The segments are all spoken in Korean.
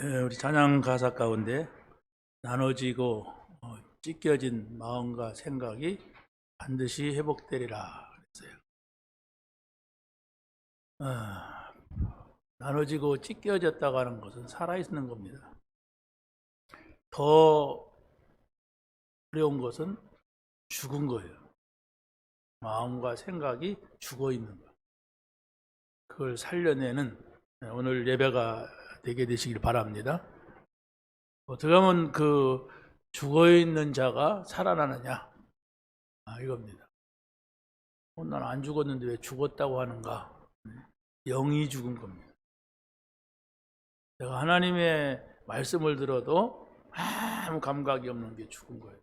우리 찬양 가사 가운데 나눠지고 찢겨진 마음과 생각이 반드시 회복되리라 그랬어요. 나눠지고 찢겨졌다고 하는 것은 살아있는 겁니다. 더 어려운 것은 죽은 거예요. 마음과 생각이 죽어있는 것. 그걸 살려내는 오늘 예배가 되게 되시길 바랍니다. 어떻게 하면 그 죽어있는 자가 살아나느냐? 이겁니다. 난 안 죽었는데 왜 죽었다고 하는가? 영이 죽은 겁니다. 내가 하나님의 말씀을 들어도 아무 감각이 없는 게 죽은 거예요.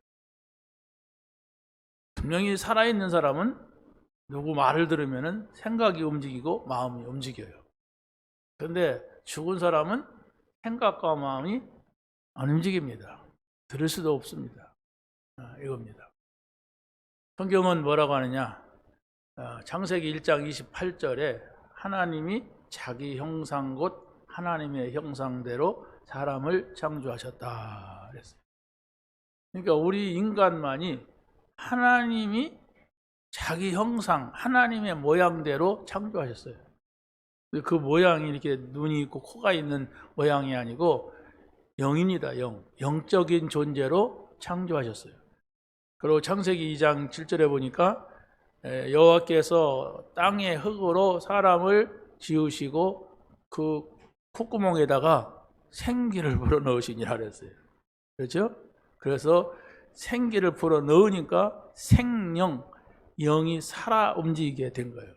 분명히 살아있는 사람은 누구 말을 들으면 생각이 움직이고 마음이 움직여요. 그런데 죽은 사람은 생각과 마음이 안 움직입니다. 들을 수도 없습니다. 이겁니다. 성경은 뭐라고 하느냐? 창세기 1장 28절에 하나님이 자기 형상 곧 하나님의 형상대로 사람을 창조하셨다 그랬어요. 그러니까 우리 인간만이 하나님이 자기 형상, 하나님의 모양대로 창조하셨어요. 그 모양이 이렇게 눈이 있고 코가 있는 모양이 아니고 영입니다. 영적인 존재로 창조하셨어요. 그리고 창세기 2장 7절에 보니까 여호와께서 땅의 흙으로 사람을 지으시고 그 콧구멍에다가 생기를 불어넣으시니라 그랬어요. 그렇죠? 그래서 생기를 불어넣으니까 생령, 영이 살아 움직이게 된 거예요.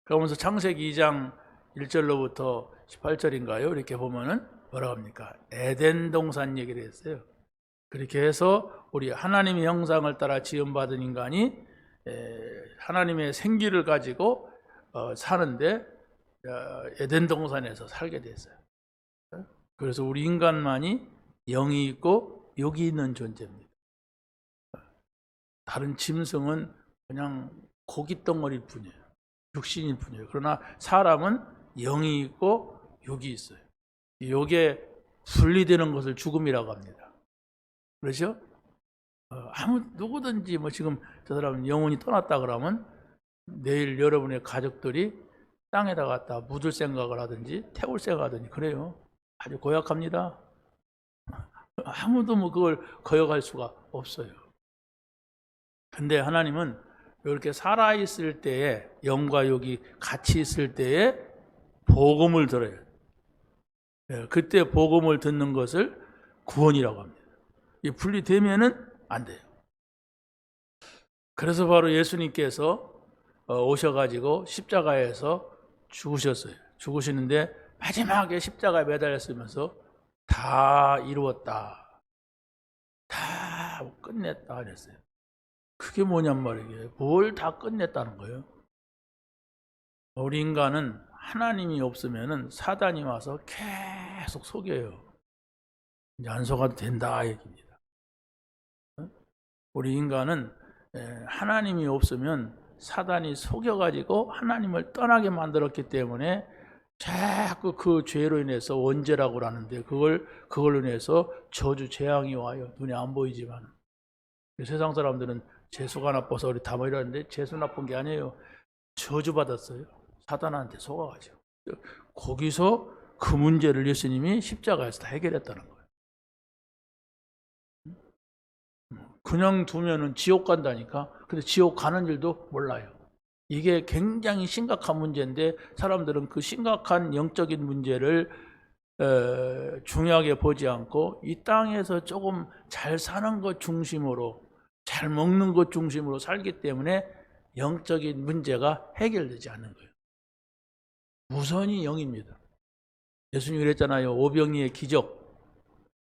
그러면서 창세기 2장 1절로부터 18절인가요? 이렇게 보면은 뭐라고 합니까? 에덴 동산 얘기를 했어요. 그렇게 해서 우리 하나님의 형상을 따라 지음받은 인간이 하나님의 생기를 가지고 사는데 에덴 동산에서 살게 됐어요. 그래서 우리 인간만이 영이 있고 육이 있는 존재입니다. 다른 짐승은 그냥 고깃덩어리일 뿐이에요. 육신일 뿐이에요. 그러나 사람은 영이 있고 육이 있어요. 육에 분리되는 것을 죽음이라고 합니다. 그렇죠? 누구든지 지금 저 사람은 영혼이 떠났다 그러면 내일 여러분의 가족들이 땅에다 갖다 묻을 생각을 하든지 태울 생각을 하든지 그래요. 아주 고약합니다. 아무도 그걸 거역할 수가 없어요. 근데 하나님은 이렇게 살아있을 때에 영과 육이 같이 있을 때에 복음을 들어요. 그때 복음을 듣는 것을 구원이라고 합니다. 분리되면은 안 돼요. 그래서 바로 예수님께서 오셔가지고 십자가에서 죽으셨어요. 죽으시는데 마지막에 십자가에 매달렸으면서 다 이루었다. 다 끝냈다 그랬어요. 그게 뭐냔 말이에요. 뭘 다 끝냈다는 거예요. 우리 인간은 하나님이 없으면은 사단이 와서 계속 속여요. 이제 안 속아도 된다 얘기입니다. 우리 인간은 하나님이 없으면 사단이 속여가지고 하나님을 떠나게 만들었기 때문에 자꾸 그 죄로 인해서 원죄라고 하는데 그걸로 인해서 저주 재앙이 와요. 눈에 안 보이지만. 세상 사람들은 재수가 나빠서 우리 다 이러는데 재수 나쁜 게 아니에요. 저주 받았어요. 사단한테 속아가지고. 거기서 그 문제를 예수님이 십자가에서 다 해결했다는 거예요. 그냥 두면은 지옥 간다니까. 근데 지옥 가는 줄도 몰라요. 이게 굉장히 심각한 문제인데 사람들은 그 심각한 영적인 문제를 중요하게 보지 않고 이 땅에서 조금 잘 사는 것 중심으로 잘 먹는 것 중심으로 살기 때문에 영적인 문제가 해결되지 않는 거예요. 우선이 영입니다. 예수님이 그랬잖아요. 오병이의 기적.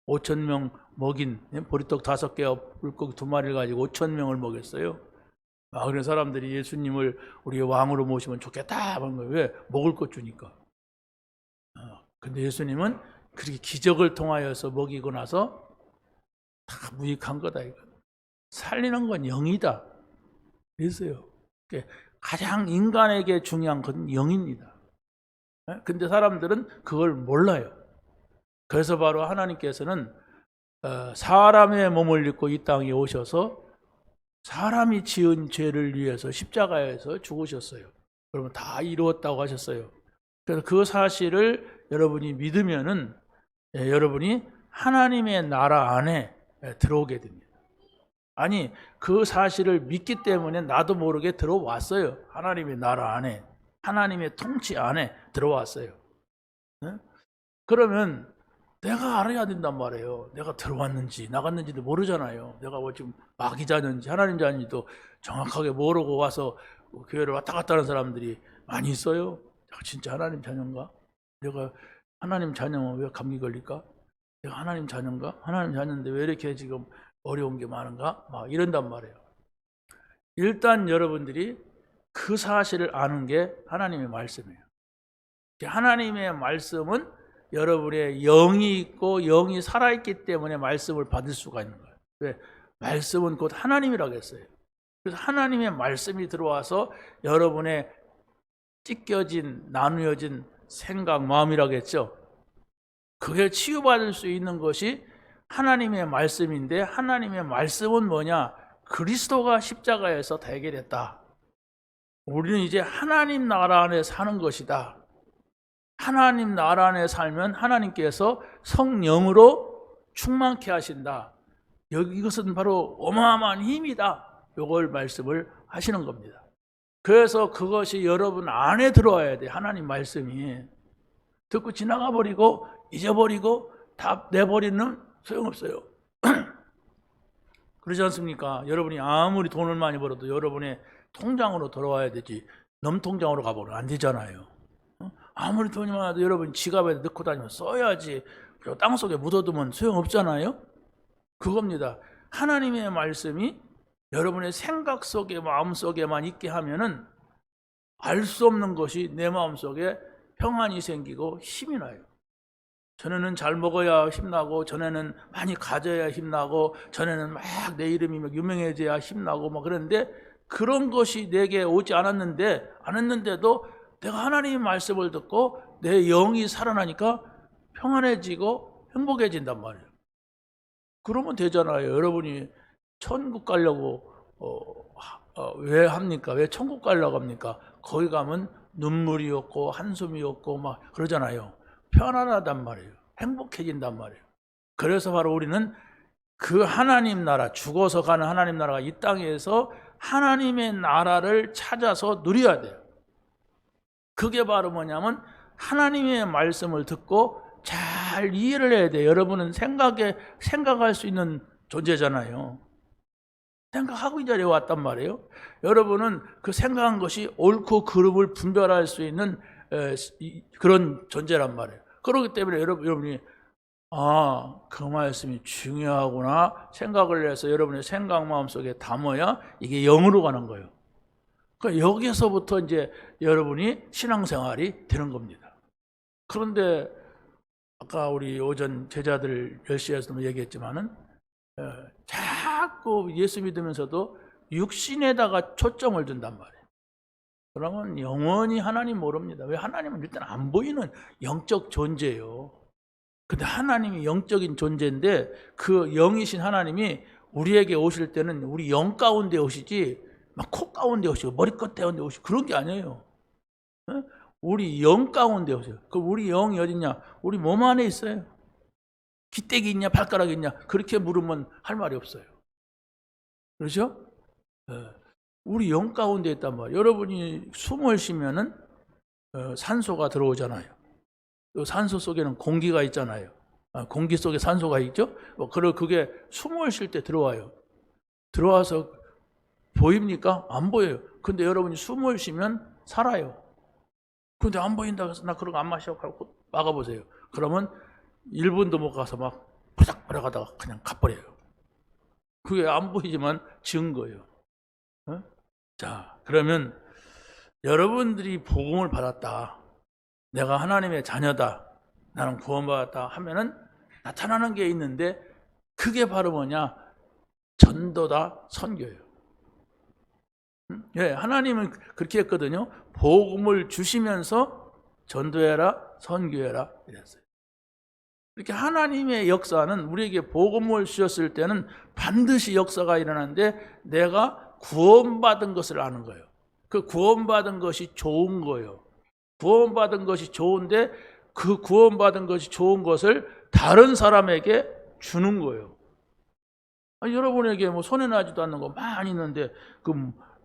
5,000명 먹인 보리떡 5개와 물고기 2마리를 가지고 5,000명을 먹였어요. 그런 사람들이 예수님을 우리의 왕으로 모시면 좋겠다 하는 거예요. 왜? 먹을 것 주니까. 근데 예수님은 그렇게 기적을 통하여서 먹이고 나서 다 무익한 거다 이거. 살리는 건 영이다. 그랬어요. 가장 인간에게 중요한 건 영입니다. 근데 사람들은 그걸 몰라요. 그래서 바로 하나님께서는 사람의 몸을 입고 이 땅에 오셔서 사람이 지은 죄를 위해서 십자가에서 죽으셨어요. 그러면 다 이루었다고 하셨어요. 그래서 그 사실을 여러분이 믿으면은 여러분이 하나님의 나라 안에 들어오게 됩니다. 아니, 그 사실을 믿기 때문에 나도 모르게 들어왔어요. 하나님의 나라 안에, 하나님의 통치 안에 들어왔어요. 그러면 내가 알아야 된단 말이에요. 내가 들어왔는지 나갔는지도 모르잖아요. 내가 뭐 지금 마귀 자녀인지 하나님 자녀인지도 정확하게 모르고 와서 교회를 왔다 갔다 하는 사람들이 많이 있어요. 내가 진짜 하나님 자녀인가? 내가 하나님 자녀면 왜 감기 걸릴까? 내가 하나님 자녀인가? 하나님 자녀인데 왜 이렇게 지금 어려운 게 많은가? 막 이런단 말이에요. 일단 여러분들이 그 사실을 아는 게 하나님의 말씀이에요. 하나님의 말씀은 여러분의 영이 있고 영이 살아있기 때문에 말씀을 받을 수가 있는 거예요. 왜? 말씀은 곧 하나님이라고 했어요. 그래서 하나님의 말씀이 들어와서 여러분의 찢겨진, 나누어진 생각, 마음이라고 했죠. 그게 치유받을 수 있는 것이 하나님의 말씀인데, 하나님의 말씀은 뭐냐? 그리스도가 십자가에서 다 해결했다. 우리는 이제 하나님 나라 안에 사는 것이다. 하나님 나라 안에 살면 하나님께서 성령으로 충만케 하신다. 이것은 바로 어마어마한 힘이다. 이걸 말씀을 하시는 겁니다. 그래서 그것이 여러분 안에 들어와야 돼. 하나님 말씀이. 듣고 지나가 버리고 잊어버리고 다 내버리는 소용없어요. 그러지 않습니까? 여러분이 아무리 돈을 많이 벌어도 여러분의 통장으로 돌아와야 되지, 넘통장으로 가버리면 안 되잖아요. 아무리 돈이 많아도 여러분 지갑에 넣고 다니면 써야지. 땅속에 묻어두면 소용없잖아요. 그겁니다. 하나님의 말씀이 여러분의 생각 속에, 마음 속에만 있게 하면은 알 수 없는 것이 내 마음 속에 평안이 생기고 힘이 나요. 전에는 잘 먹어야 힘나고, 전에는 많이 가져야 힘나고, 전에는 막 내 이름이 막 유명해져야 힘나고 막 그런데, 그런 것이 내게 오지 않았는데도 내가 하나님의 말씀을 듣고 내 영이 살아나니까 평안해지고 행복해진단 말이에요. 그러면 되잖아요. 여러분이 천국 가려고 왜 합니까? 왜 천국 가려고 합니까? 거기 가면 눈물이 없고 한숨이 없고 막 그러잖아요. 편안하단 말이에요. 행복해진단 말이에요. 그래서 바로 우리는 그 하나님 나라, 죽어서 가는 하나님 나라가 이 땅에서 하나님의 나라를 찾아서 누려야 돼요. 그게 바로 뭐냐면 하나님의 말씀을 듣고 잘 이해를 해야 돼요. 여러분은 생각할 수 있는 존재잖아요. 생각하고 이 자리에 왔단 말이에요. 여러분은 그 생각한 것이 옳고 그름을 분별할 수 있는 그런 존재란 말이에요. 그렇기 때문에 여러분이 그 말씀이 중요하구나 생각을 해서 여러분의 생각 마음속에 담아야 이게 영으로 가는 거예요. 그러니까 여기서부터 이제 여러분이 신앙생활이 되는 겁니다. 그런데 아까 우리 오전 제자들 10시에서도 얘기했지만은 자꾸 예수 믿으면서도 육신에다가 초점을 둔단 말이에요. 그러면 영원히 하나님 모릅니다. 왜? 하나님은 일단 안 보이는 영적 존재예요. 근데 하나님이 영적인 존재인데 그 영이신 하나님이 우리에게 오실 때는 우리 영 가운데 오시지 막 코 가운데 오시고 머리끝 가운데 오시고 그런 게 아니에요. 우리 영 가운데 오세요. 그럼 우리 영이 어딨냐? 우리 몸 안에 있어요. 기대기 있냐? 발가락이 있냐? 그렇게 물으면 할 말이 없어요. 그렇죠? 우리 영 가운데 있단 말이에요. 여러분이 숨을 쉬면은 산소가 들어오잖아요. 산소 속에는 공기가 있잖아요. 공기 속에 산소가 있죠? 그게 숨을 쉴 때 들어와요. 들어와서 보입니까? 안 보여요. 근데 여러분이 숨을 쉬면 살아요. 근데 안 보인다고 해서 나 그런 거 안 마셔 하고 막아보세요. 그러면 1분도 못 가서 막 부닥 걸어가다가 그냥 가버려요. 그게 안 보이지만 증거예요. 자, 그러면 여러분들이 복음을 받았다, 내가 하나님의 자녀다, 나는 구원받았다 하면은 나타나는 게 있는데 그게 바로 뭐냐? 전도다, 선교예요. 예, 하나님은 그렇게 했거든요. 복음을 주시면서 전도해라, 선교해라 이랬어요. 이렇게 하나님의 역사는 우리에게 복음을 주셨을 때는 반드시 역사가 일어나는데 내가 구원받은 것을 아는 거예요. 그 구원받은 것이 좋은 거예요. 구원받은 것이 좋은데 그 구원받은 것이 좋은 것을 다른 사람에게 주는 거예요. 아니, 여러분에게 뭐 손해나지도 않는 거 많이 있는데 그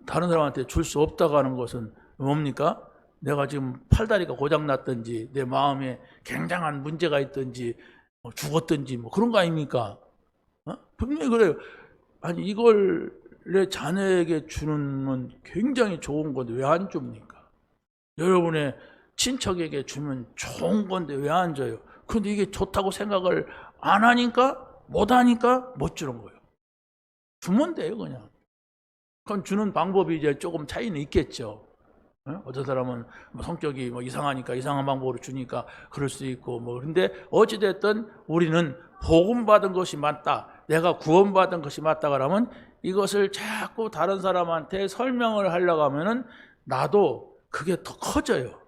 다른 사람한테 줄 수 없다고 하는 것은 뭡니까? 내가 지금 팔다리가 고장났든지 내 마음에 굉장한 문제가 있든지 죽었든지 뭐 그런 거 아닙니까? 분명히 그래요. 아니 이걸 내 자녀에게 주는 건 굉장히 좋은 건데 왜 안 줍니까? 여러분의 친척에게 주면 좋은 건데 왜 안 줘요? 그런데 이게 좋다고 생각을 안 하니까 못 하니까 못 주는 거예요. 주면 돼요 그냥. 그건 주는 방법이 이제 조금 차이는 있겠죠. 어떤 사람은 성격이 이상하니까 이상한 방법으로 주니까 그럴 수 있고 그런데 어찌됐든 우리는 복음받은 것이 맞다, 내가 구원받은 것이 맞다 그러면 이것을 자꾸 다른 사람한테 설명을 하려고 하면은 나도 그게 더 커져요.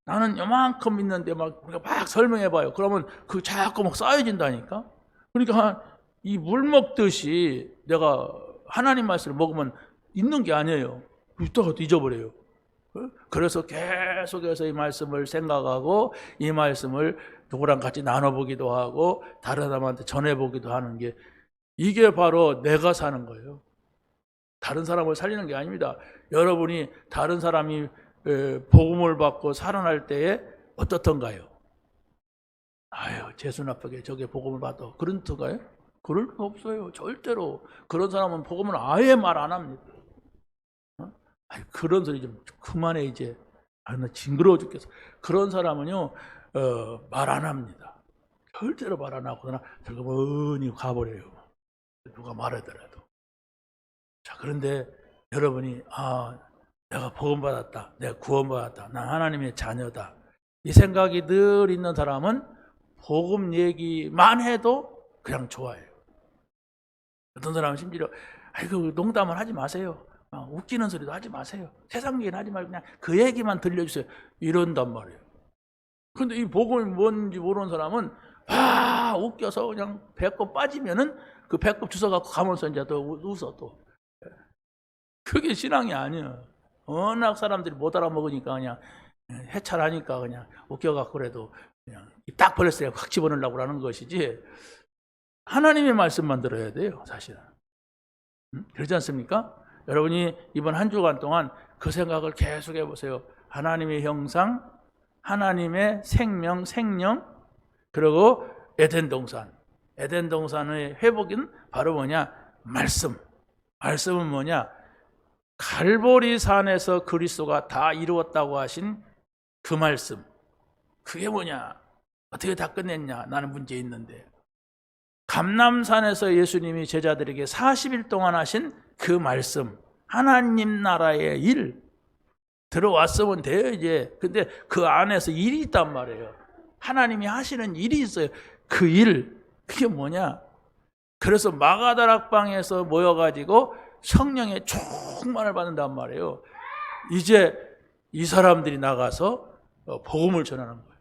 나는 요만큼 있는데 막 설명해봐요. 그러면 그 자꾸 쌓여진다니까. 그러니까 이 물 먹듯이 내가 하나님 말씀을 먹으면 있는 게 아니에요. 이따가 잊어버려요. 그래서 계속해서 이 말씀을 생각하고 이 말씀을 누구랑 같이 나눠보기도 하고 다른 사람한테 전해보기도 하는 게 이게 바로 내가 사는 거예요. 다른 사람을 살리는 게 아닙니다. 여러분이 다른 사람이 복음을 받고 살아날 때에 어떻던가요? 아유, 재수 나쁘게 저게 복음을 받아. 그런 뜻가요? 그럴 거 없어요. 절대로. 그런 사람은 복음을 아예 말 안 합니다. 아니, 그런 소리 좀 그만해 이제. 나 징그러워 죽겠어. 그런 사람은요 말 안 합니다. 절대로 말 안 하고 그러나 슬그머니 가버려요. 누가 말하더라도. 자, 그런데 여러분이 내가 복음 받았다, 내가 구원 받았다, 난 하나님의 자녀다, 이 생각이 늘 있는 사람은 복음 얘기만 해도 그냥 좋아해요. 어떤 사람은 심지어 아이고 농담을 하지 마세요. 웃기는 소리도 하지 마세요. 세상 얘기는 하지 말고 그냥 그 얘기만 들려주세요. 이런단 말이에요. 그런데 이 복음이 뭔지 모르는 사람은 웃겨서 그냥 배꼽 빠지면은 그 배꼽 주워갖고 가면서 이제 또 웃어 또. 그게 신앙이 아니야. 워낙 사람들이 못 알아먹으니까 그냥 해찰하니까 그냥 웃겨갖고 그래도 그냥 입 딱 벌렸어요. 확 집어넣으려고 하는 것이지. 하나님의 말씀만 들어야 돼요, 사실은. 그렇지 않습니까? 여러분이 이번 한 주간 동안 그 생각을 계속 해보세요. 하나님의 형상, 하나님의 생명, 그리고 에덴 동산. 에덴 동산의 회복은 바로 뭐냐? 말씀. 말씀은 뭐냐? 갈보리 산에서 그리스도가 다 이루었다고 하신 그 말씀. 그게 뭐냐? 어떻게 다 끝냈냐? 나는 문제 있는데. 감람산에서 예수님이 제자들에게 40일 동안 하신 그 말씀, 하나님 나라의 일 들어왔으면 돼요 이제. 근데 그 안에서 일이 있단 말이에요. 하나님이 하시는 일이 있어요. 그 일, 그게 뭐냐? 그래서 마가다락방에서 모여가지고 성령의 충만을 받는단 말이에요. 이제 이 사람들이 나가서 복음을 전하는 거예요.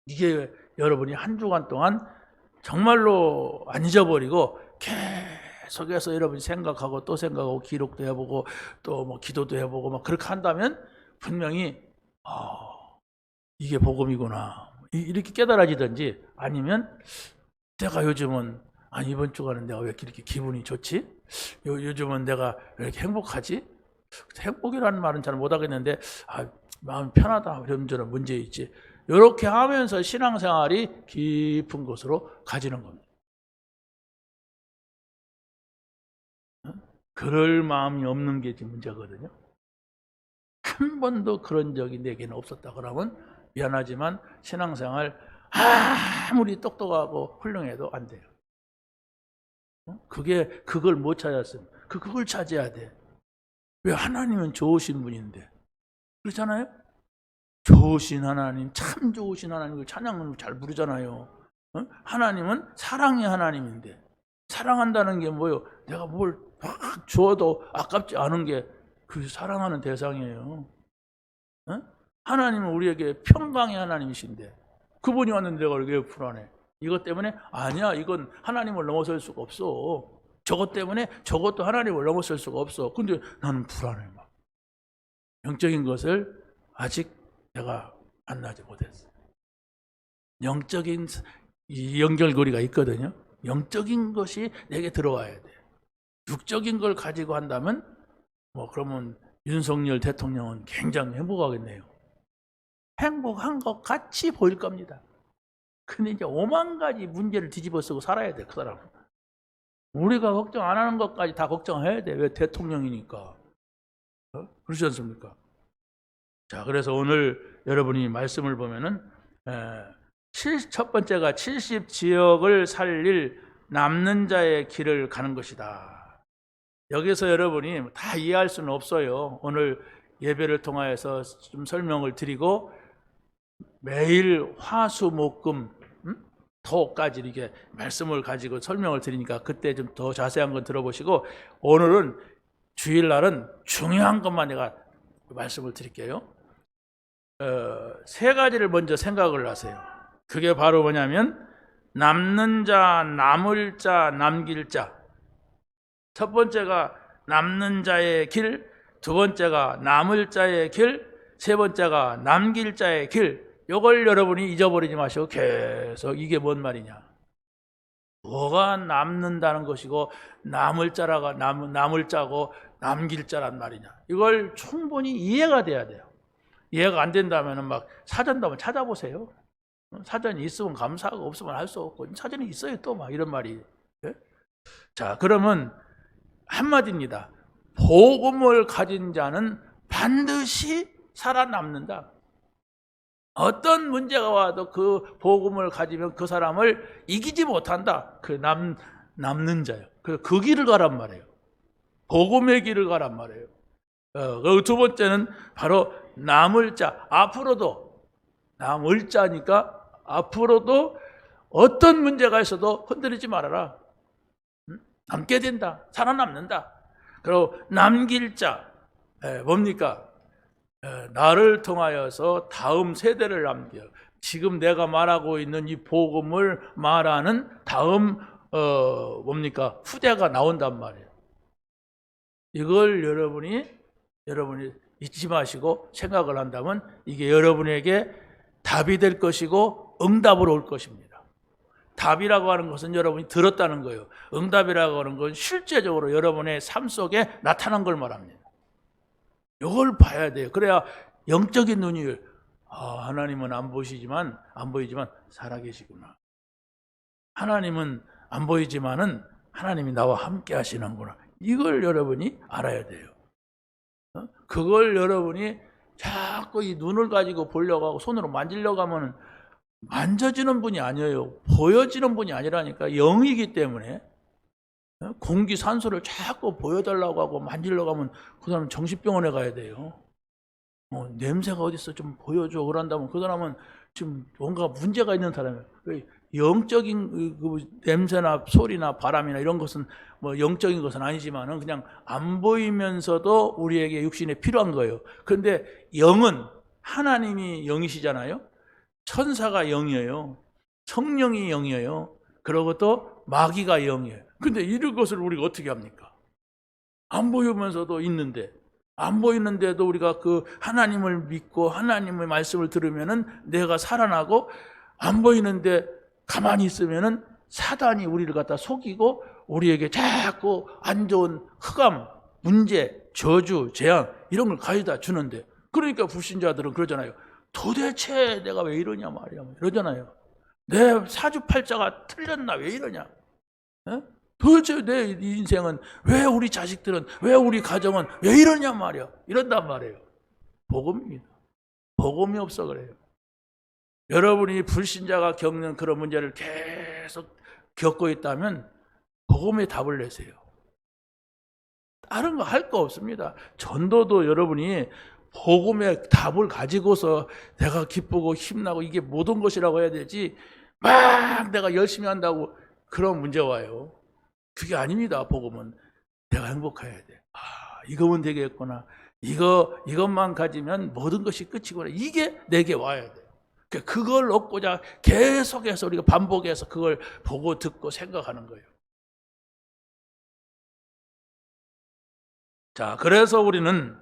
이게 여러분이 한 주간 동안 정말로 안 잊어버리고 계속해서 여러분이 생각하고 또 생각하고 기록도 해보고 또 기도도 해보고 막 그렇게 한다면 분명히 이게 복음이구나 이렇게 깨달아지든지, 아니면 내가 요즘은 이번 주간은 내가 왜 이렇게 기분이 좋지? 요즘은 내가 왜 이렇게 행복하지? 행복이라는 말은 잘 못하겠는데 마음이 편하다, 이런저런 문제 있지. 이렇게 하면서 신앙생활이 깊은 곳으로 가지는 겁니다. 그럴 마음이 없는 게 지금 문제거든요. 한 번도 그런 적이 내게는 없었다 그러면 미안하지만 신앙생활 아무리 똑똑하고 훌륭해도 안 돼요. 그걸 못 찾았으면 그걸 찾아야 돼. 왜? 하나님은 좋으신 분인데. 그렇잖아요? 좋으신 하나님, 참 좋으신 하나님, 찬양을 잘 부르잖아요. 하나님은 사랑의 하나님인데, 사랑한다는 게 뭐예요? 내가 뭘 막 주어도 아깝지 않은 게 그 사랑하는 대상이에요. 어? 하나님은 우리에게 평강의 하나님이신데 그분이 왔는데 내가 왜 불안해? 이것 때문에 아니야. 이건 하나님을 넘어설 수가 없어. 저것 때문에 저것도 하나님을 넘어설 수가 없어. 근데 나는 불안해 막. 영적인 것을 아직 내가 만나지 못했어. 영적인 이 연결고리가 있거든요. 영적인 것이 내게 들어와야 돼. 육적인 걸 가지고 한다면 그러면 윤석열 대통령은 굉장히 행복하겠네요. 행복한 것 같이 보일 겁니다. 근데 이제 5만 가지 문제를 뒤집어 쓰고 살아야 돼, 그 사람은. 우리가 걱정 안 하는 것까지 다 걱정해야 돼. 왜? 대통령이니까. 그렇지 않습니까? 자, 그래서 오늘 여러분이 말씀을 보면은 첫 번째가 70지역을 살릴 남는 자의 길을 가는 것이다. 여기서 여러분이 다 이해할 수는 없어요. 오늘 예배를 통하여서 좀 설명을 드리고 매일 화수목금 토까지 이렇게 말씀을 가지고 설명을 드리니까 그때 좀 더 자세한 건 들어보시고 오늘은 주일날은 중요한 것만 내가 말씀을 드릴게요. 세 가지를 먼저 생각을 하세요. 그게 바로 뭐냐면 남는 자, 남을 자, 남길 자. 첫 번째가 남는 자의 길, 두 번째가 남을 자의 길, 세 번째가 남길 자의 길. 이걸 여러분이 잊어버리지 마시고 계속 이게 뭔 말이냐. 뭐가 남는다는 것이고 남을 자라가 남을 자고 남길 자란 말이냐. 이걸 충분히 이해가 돼야 돼요. 이해가 안 된다면 막 사전도 한번 찾아보세요. 사전이 있으면 감사하고 없으면 할 수 없고 사전이 있어요 또 막 이런 말이. 자, 그러면 한마디입니다. 복음을 가진 자는 반드시 살아남는다. 어떤 문제가 와도 그 복음을 가지면 그 사람을 이기지 못한다. 그 남는 자요. 그 길을 가란 말이에요. 복음의 길을 가란 말이에요. 두 번째는 바로 남을 자. 앞으로도 남을 자니까 앞으로도 어떤 문제가 있어도 흔들리지 말아라. 남게 된다. 살아남는다. 그리고 남길 자. 뭡니까? 나를 통하여서 다음 세대를 남겨. 지금 내가 말하고 있는 이 복음을 말하는 다음 뭡니까? 후대가 나온단 말이에요. 이걸 여러분이 잊지 마시고 생각을 한다면 이게 여러분에게 답이 될 것이고 응답으로 올 것입니다. 답이라고 하는 것은 여러분이 들었다는 거예요. 응답이라고 하는 건 실제적으로 여러분의 삶 속에 나타난 걸 말합니다. 이걸 봐야 돼요. 그래야 영적인 눈이 하나님은 안 보이지만 살아계시구나. 하나님은 안 보이지만은 하나님이 나와 함께 하시는구나. 이걸 여러분이 알아야 돼요. 그걸 여러분이 자꾸 이 눈을 가지고 보려고 하고 손으로 만지려고 하면 만져지는 분이 아니에요. 보여지는 분이 아니라니까. 영이기 때문에 공기 산소를 자꾸 보여달라고 하고 만지려고 하면 그 사람은 정신병원에 가야 돼요. 냄새가 어딨어 좀 보여줘 그런다면 그 사람은 지금 뭔가 문제가 있는 사람이에요. 영적인 그 냄새나 소리나 바람이나 이런 것은 뭐 영적인 것은 아니지만은 그냥 안 보이면서도 우리에게 육신에 필요한 거예요. 그런데 영은 하나님이 영이시잖아요. 천사가 영이에요. 성령이 영이에요. 그리고 또 마귀가 영이에요. 근데 이런 것을 우리가 어떻게 합니까? 안 보이면서도 있는데, 안 보이는데도 우리가 그 하나님을 믿고 하나님의 말씀을 들으면은 내가 살아나고, 안 보이는데 가만히 있으면은 사단이 우리를 갖다 속이고 우리에게 자꾸 안 좋은 흑암, 문제, 저주, 재앙 이런 걸 가져다 주는데, 그러니까 불신자들은 그러잖아요. 도대체 내가 왜 이러냐 말이야. 이러잖아요. 내 사주팔자가 틀렸나 왜 이러냐. 도대체 내 인생은 왜 우리 자식들은 왜 우리 가정은 왜 이러냐 말이야. 이런단 말이에요. 복음입니다. 복음이 없어 그래요. 여러분이 불신자가 겪는 그런 문제를 계속 겪고 있다면 복음의 답을 내세요. 다른 거 할 거 없습니다. 전도도 여러분이 복음의 답을 가지고서 내가 기쁘고 힘나고 이게 모든 것이라고 해야 되지 막 내가 열심히 한다고 그런 문제 와요. 그게 아닙니다. 복음은 내가 행복해야 돼. 이거면 되겠구나. 이것만 가지면 모든 것이 끝이구나. 이게 내게 와야 돼요. 그걸 얻고자 계속해서 우리가 반복해서 그걸 보고 듣고 생각하는 거예요. 자, 그래서 우리는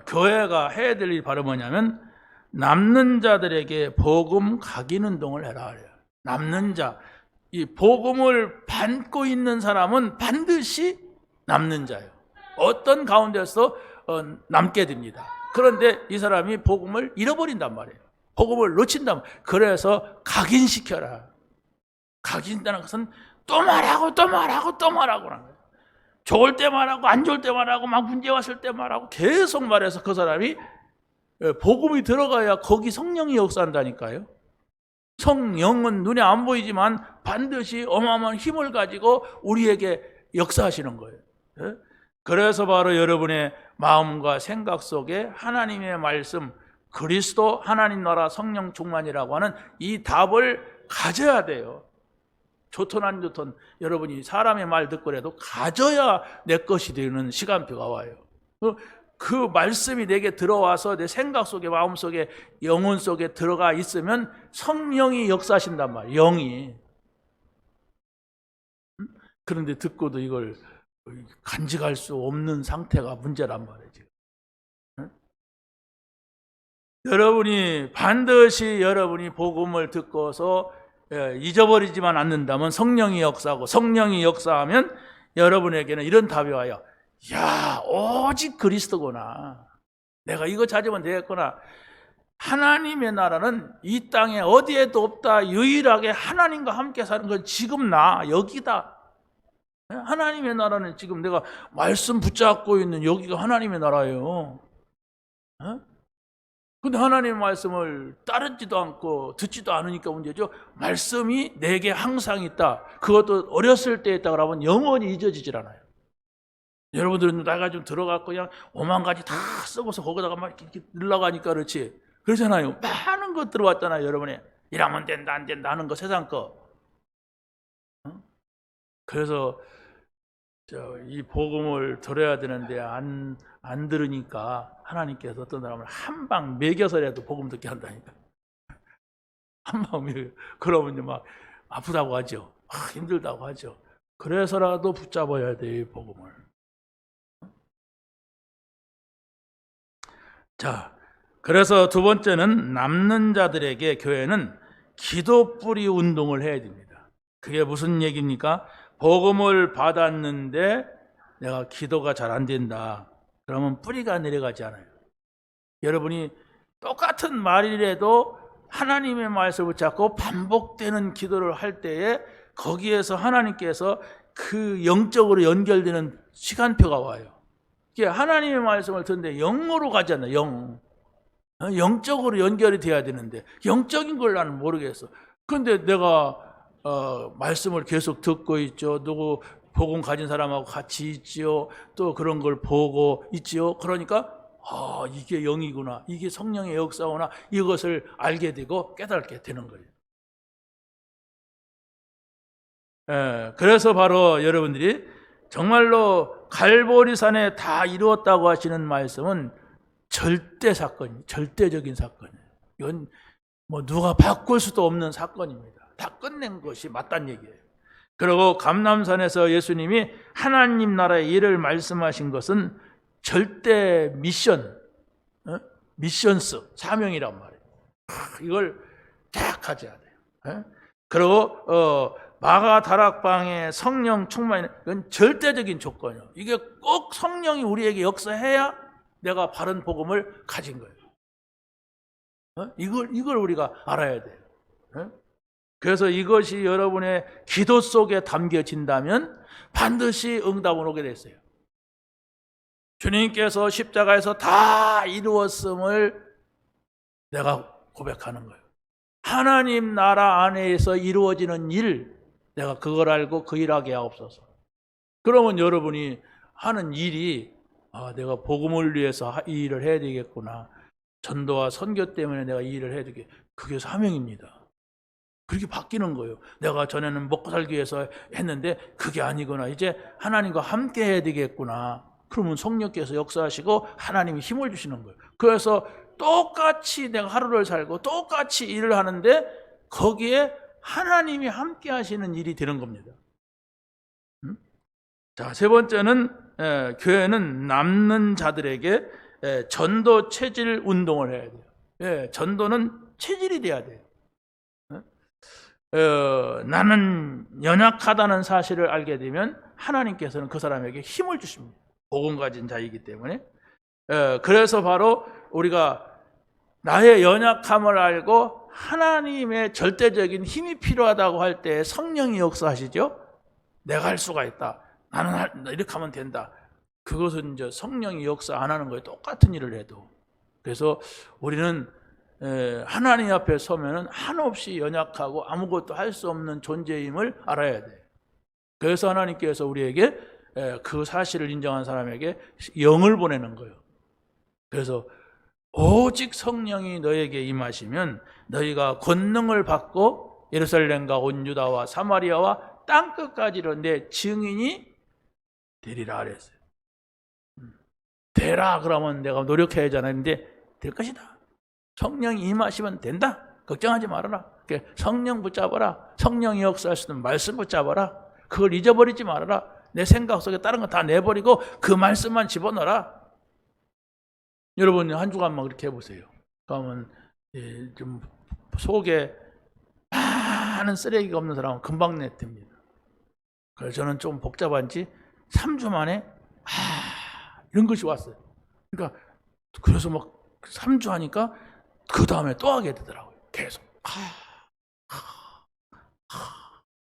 교회가 해야 될 일이 바로 뭐냐면 남는 자들에게 복음 각인 운동을 해라. 남는 자, 이 복음을 받고 있는 사람은 반드시 남는 자예요. 어떤 가운데서 남게 됩니다. 그런데 이 사람이 복음을 잃어버린단 말이에요. 복음을 놓친단 말이에요. 그래서 각인시켜라. 각인다는 것은 또 말하고 또 말하고 또 말하고 하는 거예요. 좋을 때 말하고 안 좋을 때 말하고 막 문제 왔을 때 말하고 계속 말해서 그 사람이 복음이 들어가야 거기 성령이 역사한다니까요. 성령은 눈에 안 보이지만 반드시 어마어마한 힘을 가지고 우리에게 역사하시는 거예요. 그래서 바로 여러분의 마음과 생각 속에 하나님의 말씀, 그리스도, 하나님 나라, 성령 충만이라고 하는 이 답을 가져야 돼요. 좋든 안 좋든 여러분이 사람의 말 듣고라도 가져야 내 것이 되는 시간표가 와요. 그 말씀이 내게 들어와서 내 생각 속에, 마음 속에, 영혼 속에 들어가 있으면 성령이 역사하신단 말이에요. 영이. 그런데 듣고도 이걸 간직할 수 없는 상태가 문제란 말이에요. 여러분이 반드시 여러분이 복음을 듣고서 잊어버리지만 않는다면 성령이 역사하고, 성령이 역사하면 여러분에게는 이런 답이 와요. 야, 오직 그리스도구나. 내가 이거 찾으면 되겠구나. 하나님의 나라는 이 땅에 어디에도 없다. 유일하게 하나님과 함께 사는 건 지금 여기다. 하나님의 나라는 지금 내가 말씀 붙잡고 있는 여기가 하나님의 나라예요. 근데 하나님의 말씀을 따르지도 않고 듣지도 않으니까 문제죠. 말씀이 내게 항상 있다. 그것도 어렸을 때 있다 그러면 영원히 잊어지질 않아요. 여러분들은 내가 좀 들어갔고 그냥 5만 가지 다 써고서 거기다가 막 이렇게 늘러가니까 그렇지. 그러잖아요. 많은 것 들어왔잖아요. 여러분이 이러면 된다 안 된다 하는 거, 세상 거. 그래서 이 복음을 들어야 되는데 안 들으니까 하나님께서 어떤 사람을 한 방 매겨서라도 복음 듣게 한다니까. 한 방 매겨. 그러면 이제 막 아프다고 하죠. 힘들다고 하죠. 그래서라도 붙잡아야 돼요, 이 복음을. 자, 그래서 두 번째는 남는 자들에게 교회는 기도 뿌리 운동을 해야 됩니다. 그게 무슨 얘기입니까? 복음을 받았는데 내가 기도가 잘 안 된다. 그러면 뿌리가 내려가지 않아요. 여러분이 똑같은 말이라도 하나님의 말씀을 잡고 반복되는 기도를 할 때에 거기에서 하나님께서 그 영적으로 연결되는 시간표가 와요. 이게 하나님의 말씀을 듣는데 영으로 가잖아요. 영적으로 연결이 돼야 되는데 영적인 걸 나는 모르겠어. 그런데 내가 말씀을 계속 듣고 있죠. 누구 복음 가진 사람하고 같이 있지요. 또 그런 걸 보고 있지요. 그러니까 이게 영이구나. 이게 성령의 역사구나. 이것을 알게 되고 깨닫게 되는 거예요. 그래서 바로 여러분들이 정말로 갈보리산에 다 이루었다고 하시는 말씀은 절대 사건이에요. 절대적인 사건이에요. 이건 뭐 누가 바꿀 수도 없는 사건입니다. 다 끝낸 것이 맞다는 얘기예요. 그리고 감람산에서 예수님이 하나님 나라의 일을 말씀하신 것은 절대 미션스, 사명이란 말이에요. 이걸 딱 가져야 돼요. 그리고 마가 다락방의 성령 충만이 이건 절대적인 조건이에요. 이게 꼭 성령이 우리에게 역사해야 내가 바른 복음을 가진 거예요. 이걸 우리가 알아야 돼요. 그래서 이것이 여러분의 기도 속에 담겨진다면 반드시 응답은 오게 됐어요. 주님께서 십자가에서 다 이루었음을 내가 고백하는 거예요. 하나님 나라 안에서 이루어지는 일, 내가 그걸 알고 그 일하게 하옵소서. 그러면 여러분이 하는 일이 내가 복음을 위해서 이 일을 해야 되겠구나. 전도와 선교 때문에 내가 이 일을 해야 되겠구나. 그게 사명입니다. 그렇게 바뀌는 거예요. 내가 전에는 먹고 살기 위해서 했는데 그게 아니구나. 이제 하나님과 함께 해야 되겠구나. 그러면 성령께서 역사하시고 하나님이 힘을 주시는 거예요. 그래서 똑같이 내가 하루를 살고 똑같이 일을 하는데 거기에 하나님이 함께 하시는 일이 되는 겁니다. 자, 세 번째는 교회는 남는 자들에게 전도 체질 운동을 해야 돼요. 전도는 체질이 돼야 돼요. 나는 연약하다는 사실을 알게 되면 하나님께서는 그 사람에게 힘을 주십니다. 복음 가진 자이기 때문에. 그래서 바로 우리가 나의 연약함을 알고 하나님의 절대적인 힘이 필요하다고 할 때 성령이 역사하시죠. 내가 할 수가 있다. 나는 이렇게 하면 된다. 그것은 이제 성령이 역사 안 하는 거에 똑같은 일을 해도. 그래서 우리는 하나님 앞에 서면은 한없이 연약하고 아무것도 할 수 없는 존재임을 알아야 돼. 그래서 하나님께서 우리에게 그 사실을 인정한 사람에게 영을 보내는 거예요. 그래서 오직 성령이 너에게 임하시면 너희가 권능을 받고 예루살렘과 온 유다와 사마리아와 땅끝까지로 내 증인이 되리라 그랬어요. 되라 그러면 내가 노력해야 하잖아요. 근데 될 것이다. 성령이 임하시면 된다. 걱정하지 말아라. 성령 붙잡아라. 성령이 역사할 수 있는 말씀 붙잡아라. 그걸 잊어버리지 말아라. 내 생각 속에 다른 거 다 내버리고 그 말씀만 집어넣어라. 여러분 한 주간만 그렇게 해보세요. 그러면 좀 속에 많은 쓰레기가 없는 사람은 금방 내탭니다. 그래서 저는 좀 복잡한지 3주 만에 이런 것이 왔어요. 그러니까 그래서 막 3주 하니까 그 다음에 또 하게 되더라고요. 계속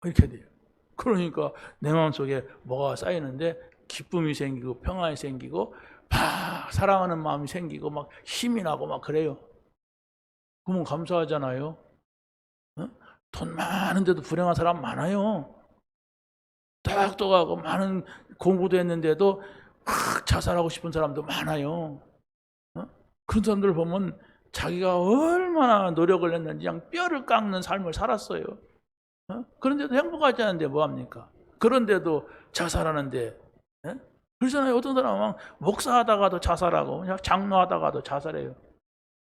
이렇게 돼요. 그러니까 내 마음속에 뭐가 쌓이는데 기쁨이 생기고 평안이 생기고 사랑하는 마음이 생기고 막 힘이 나고 막 그래요. 그러면 감사하잖아요. 돈 많은데도 불행한 사람 많아요. 똑똑하고 많은 공부도 했는데도 자살하고 싶은 사람도 많아요. 그런 사람들 보면 자기가 얼마나 노력을 했는지 그냥 뼈를 깎는 삶을 살았어요. 그런데도 행복하지 않은데 뭐합니까? 그런데도 자살하는데. 그러잖아요. 어떤 사람은 목사하다가도 자살하고 그냥 장로하다가도 자살해요.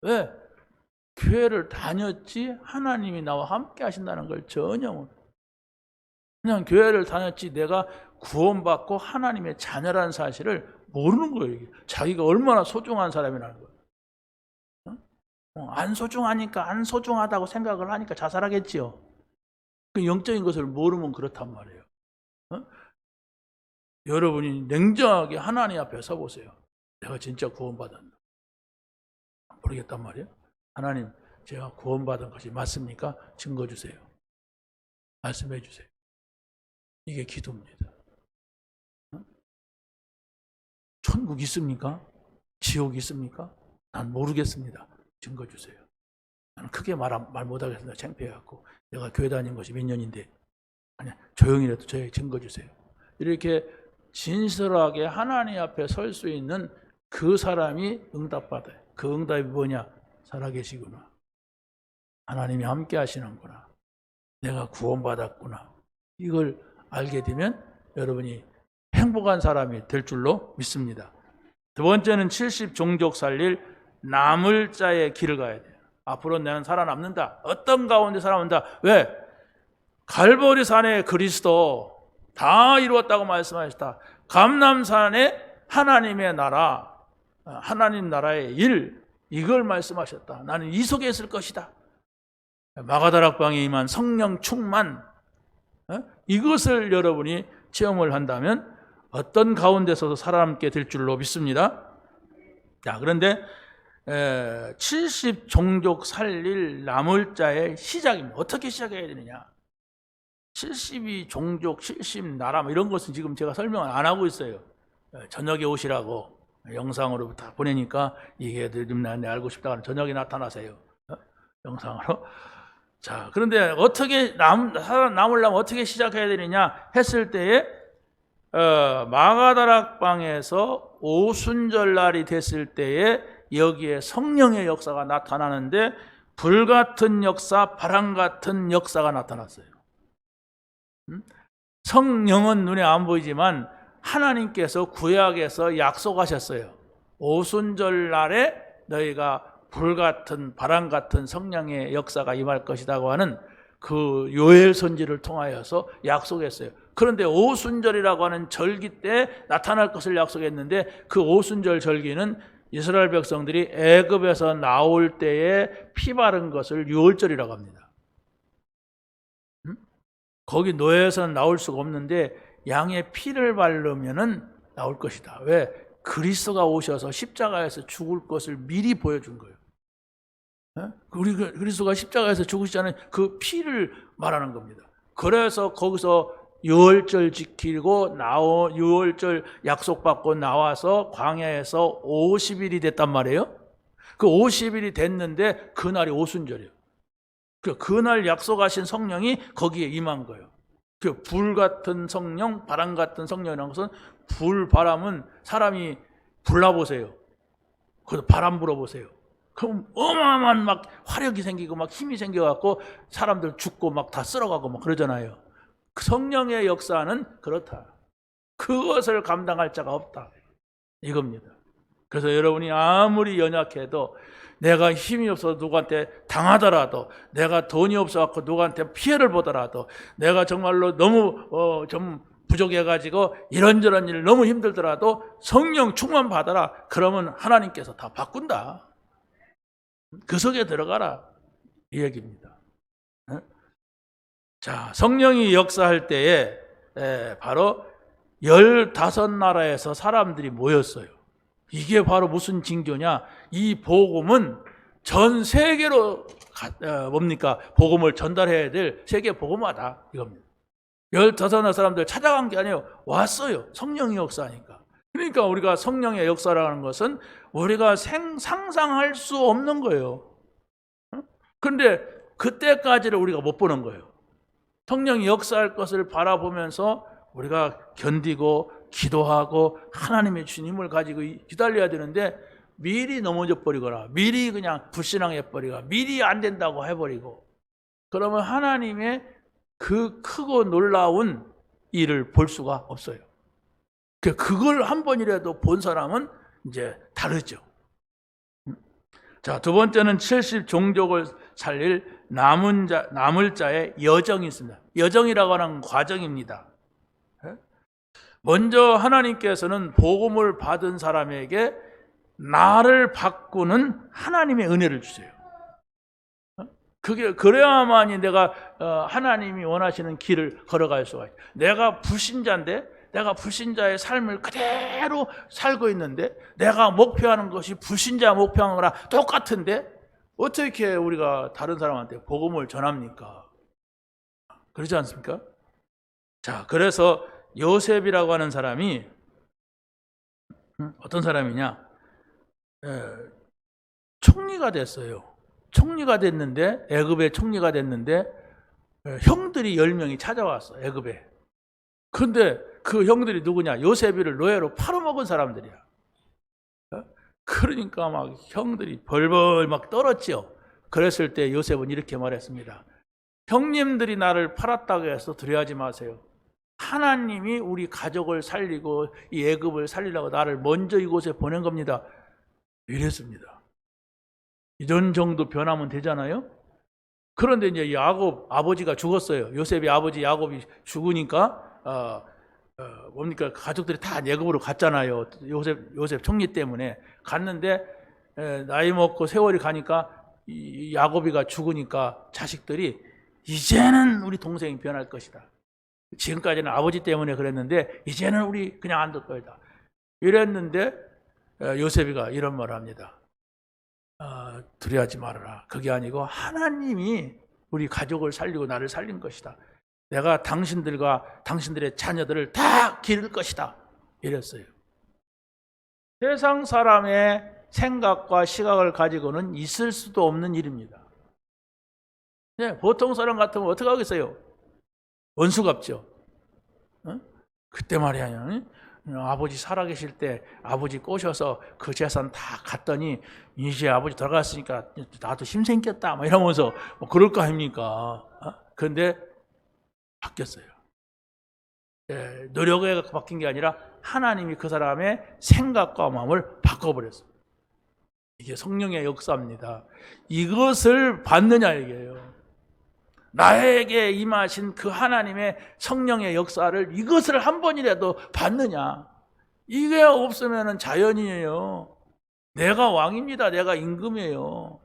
왜? 교회를 다녔지 하나님이 나와 함께 하신다는 걸 전혀 모르고 그냥 교회를 다녔지 내가 구원받고 하나님의 자녀라는 사실을 모르는 거예요. 이게. 자기가 얼마나 소중한 사람이라는 거예요. 안 소중하니까 안 소중하다고 생각을 하니까 자살하겠지요. 그 영적인 것을 모르면 그렇단 말이에요. 여러분이 냉정하게 하나님 앞에 서보세요. 내가 진짜 구원받았나? 모르겠단 말이에요. 하나님, 제가 구원받은 것이 맞습니까? 증거 주세요. 말씀해 주세요. 이게 기도입니다. 천국 있습니까? 지옥 있습니까? 난 모르겠습니다. 증거 주세요. 나는 크게 말 못하겠습니다. 창피해갖고 내가 교회 다닌 것이 몇 년인데 아니 조용히라도 저에게 증거 주세요. 이렇게 진솔하게 하나님 앞에 설 수 있는 그 사람이 응답받아요. 그 응답이 뭐냐? 살아계시구나. 하나님이 함께 하시는구나. 내가 구원받았구나. 이걸 알게 되면 여러분이 행복한 사람이 될 줄로 믿습니다. 두 번째는 70 종족 살릴 남을 자의 길을 가야 돼요. 앞으로 나는 살아남는다. 어떤 가운데 살아남는다. 왜? 갈보리 산의 그리스도 다 이루었다고 말씀하셨다. 감람산에 하나님의 나라, 하나님 나라의 일, 이걸 말씀하셨다. 나는 이 속에 있을 것이다. 마가다락방에 임한 성령 충만, 이것을 여러분이 체험을 한다면 어떤 가운데서도 살아남게 될 줄로 믿습니다. 자, 그런데 70 종족 살릴 남을 자의 시작입니다. 어떻게 시작해야 되느냐? 72 종족, 70 나라 이런 것은 지금 제가 설명을 안 하고 있어요. 저녁에 오시라고 영상으로 다 보내니까 이게 좀 알고 싶다 하면 저녁에 나타나세요. 영상으로. 자, 그런데 어떻게 살아남으려면 어떻게 시작해야 되느냐 했을 때에 마가다락방에서 오순절날이 됐을 때에 여기에 성령의 역사가 나타나는데 불같은 역사, 바람같은 역사가 나타났어요. 성령은 눈에 안 보이지만 하나님께서 구약에서 약속하셨어요. 오순절 날에 너희가 불같은 바람 같은 성령의 역사가 임할 것이라고 하는 그 요엘 선지를 통하여서 약속했어요. 그런데 오순절이라고 하는 절기 때 나타날 것을 약속했는데 그 오순절 절기는 이스라엘 백성들이 애굽에서 나올 때에 피 바른 것을 유월절이라고 합니다. 거기 노예에서는 나올 수가 없는데 양의 피를 바르면은 나올 것이다. 왜? 그리스도가 오셔서 십자가에서 죽을 것을 미리 보여준 거예요. 우리 그리스도가 십자가에서 죽으시자는 그 피를 말하는 겁니다. 그래서 거기서 유월절 지키고 유월절 약속받고 나와서 광야에서 50일이 됐단 말이에요. 그 50일이 됐는데 그날이 오순절이에요. 그날 약속하신 성령이 거기에 임한 거예요. 그 불 같은 성령, 바람 같은 성령이라는 것은 불, 바람은 사람이 불나보세요. 그래서 바람 불어보세요. 그럼 어마어마한 막 화력이 생기고 막 힘이 생겨갖고 사람들 죽고 막 다 쓸어가고 막 그러잖아요. 성령의 역사는 그렇다. 그것을 감당할 자가 없다. 이겁니다. 그래서 여러분이 아무리 연약해도 내가 힘이 없어서 누구한테 당하더라도 내가 돈이 없어서 누구한테 피해를 보더라도 내가 정말로 너무 좀 부족해가지고 이런저런 일 너무 힘들더라도 성령 충만 받아라. 그러면 하나님께서 다 바꾼다. 그 속에 들어가라. 이 얘기입니다. 자, 성령이 역사할 때에 바로 15나라에서 사람들이 모였어요. 이게 바로 무슨 징조냐? 이 복음은 전 세계로 복음을 전달해야 될 세계 복음화다 이겁니다. 15나라 사람들 찾아간 게 아니에요. 왔어요. 성령이 역사하니까. 그러니까 우리가 성령의 역사라는 것은 우리가 상상할 수 없는 거예요. 그런데 그때까지를 우리가 못 보는 거예요. 성령이 역사할 것을 바라보면서 우리가 견디고 기도하고 하나님의 주님을 가지고 기다려야 되는데 미리 넘어져 버리거나 미리 그냥 불신앙해 버리거나 미리 안 된다고 해버리고 그러면 하나님의 그 크고 놀라운 일을 볼 수가 없어요. 그걸 한 번이라도 본 사람은 이제 다르죠. 자, 두 번째는 70 종족을 살릴 남을 자의 여정이 있습니다. 여정이라고 하는 과정입니다. 먼저 하나님께서는 복음을 받은 사람에게 나를 바꾸는 하나님의 은혜를 주세요. 그래야만이 내가 하나님이 원하시는 길을 걸어갈 수가 있어요. 내가 불신자인데 내가 불신자의 삶을 그대로 살고 있는데 내가 목표하는 것이 불신자 목표하는 거랑 똑같은데 어떻게 우리가 다른 사람한테 복음을 전합니까? 그러지 않습니까? 자, 그래서 요셉이라고 하는 사람이 어떤 사람이냐? 총리가 됐어요. 총리가 됐는데 애굽의 총리가 됐는데 형들이 10명이 찾아왔어. 애굽에. 그런데 그 형들이 누구냐? 요셉이를 노예로 팔아먹은 사람들이야. 그러니까 막 형들이 벌벌 막 떨었죠. 그랬을 때 요셉은 이렇게 말했습니다. 형님들이 나를 팔았다고 해서 두려워하지 마세요. 하나님이 우리 가족을 살리고 이 애굽을 살리려고 나를 먼저 이곳에 보낸 겁니다. 이랬습니다. 이런 정도 변하면 되잖아요. 그런데 이제 야곱 아버지가 죽었어요. 요셉의 아버지 야곱이 죽으니까 뭡니까 가족들이 다 애굽으로 갔잖아요. 요셉 총리 때문에 갔는데 나이 먹고 세월이 가니까 이 야곱이가 죽으니까 자식들이 이제는 우리 동생이 변할 것이다. 지금까지는 아버지 때문에 그랬는데 이제는 우리 그냥 안 둘 거다. 이랬는데 요셉이가 이런 말을 합니다. 두려워하지 말아라. 그게 아니고 하나님이 우리 가족을 살리고 나를 살린 것이다. 내가 당신들과 당신들의 자녀들을 다 기를 것이다. 이랬어요. 세상 사람의 생각과 시각을 가지고는 있을 수도 없는 일입니다. 네, 보통 사람 같으면 어떻게 하겠어요? 원수 갚죠. 그때 말이야. 아버지 살아계실 때 아버지 꼬셔서 그 재산 다 갔더니 이제 아버지 돌아갔으니까 나도 힘생겼다 막 이러면서 뭐 그럴 거 아닙니까? 그런데 바뀌었어요. 노력에 바뀐 게 아니라 하나님이 그 사람의 생각과 마음을 바꿔버렸어요. 이게 성령의 역사입니다. 이것을 받느냐 이게요. 나에게 임하신 그 하나님의 성령의 역사를 이것을 한 번이라도 받느냐. 이게 없으면 자연이에요. 내가 왕입니다. 내가 임금이에요.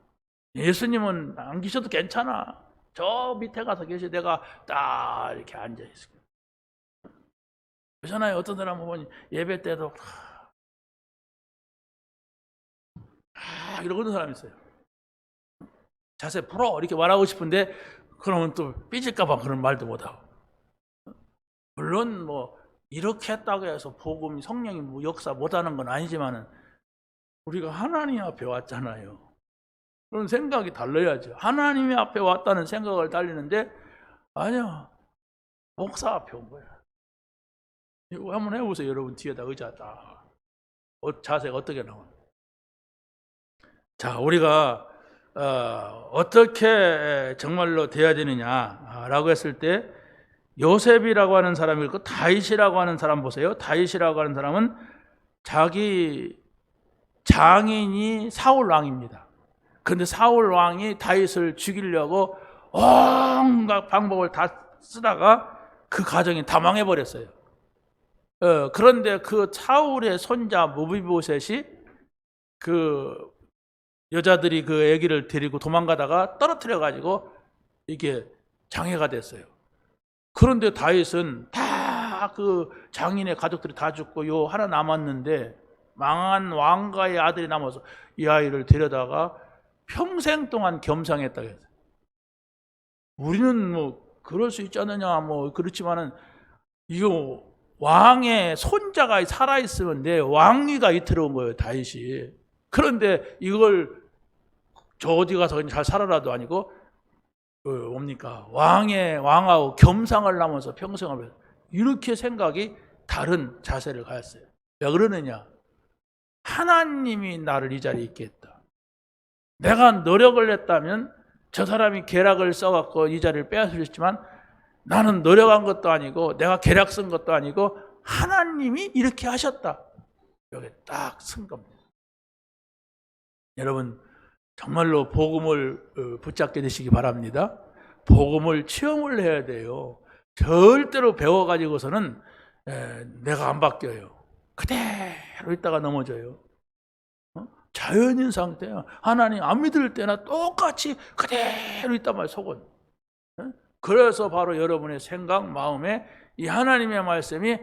예수님은 안 계셔도 괜찮아. 저 밑에 가서 계시 내가 딱 이렇게 앉아있어요. 그렇잖아요. 어떤 사람 보면 예배 때도 이러고 있는 사람이 있어요. 자세 풀어 이렇게 말하고 싶은데 그러면 또 삐질까봐 그런 말도 못하고. 물론 뭐 이렇게 했다고 해서 복음이 성령이 뭐 역사 못하는 건 아니지만은 우리가 하나님 앞에 왔잖아요. 그런 생각이 달라야죠. 하나님이 앞에 왔다는 생각을 달리는데 아니야. 목사 앞에 온 거야. 이거 한번 해보세요. 여러분 뒤에다 의자 딱. 자세가 어떻게 나오나. 자, 우리가 어떻게 정말로 돼야 되느냐라고 했을 때 요셉이라고 하는 사람이 있고 다윗이라고 하는 사람 보세요. 다윗이라고 하는 사람은 자기 장인이 사울 왕입니다. 그런데 사울 왕이 다윗을 죽이려고 온갖 방법을 다 쓰다가 그 가정이 다 망해버렸어요. 그런데 그 사울의 손자 무비보셋이 그 여자들이 그 아기를 데리고 도망가다가 떨어뜨려가지고 이게 장애가 됐어요. 그런데 다윗은 다 그 장인의 가족들이 다 죽고 요 하나 남았는데 망한 왕가의 아들이 남아서 이 아이를 데려다가 평생 동안 겸상했다고 했어요. 우리는 뭐 그럴 수 있지 않느냐 뭐 그렇지만은 이거 왕의 손자가 살아있으면 내 왕위가 이틀어온 거예요, 다윗이. 그런데 이걸 저 어디 가서 잘 살아라도 아니고 뭡니까? 왕하고 겸상을 하면서 평생을 이렇게 생각이 다른 자세를 가졌어요. 왜 그러느냐? 하나님이 나를 이 자리에 있게 했다. 내가 노력을 했다면 저 사람이 계략을 써갖고 이 자리를 빼앗으셨지만 나는 노력한 것도 아니고 내가 계략 쓴 것도 아니고 하나님이 이렇게 하셨다. 여기 딱 쓴 겁니다. 여러분 정말로 복음을 붙잡게 되시기 바랍니다. 복음을 체험을 해야 돼요. 절대로 배워가지고서는 내가 안 바뀌어요. 그대로 있다가 넘어져요. 자연인 상태야. 하나님 안 믿을 때나 똑같이 그대로 있단 말이에요. 속은. 그래서 바로 여러분의 생각, 마음에 이 하나님의 말씀이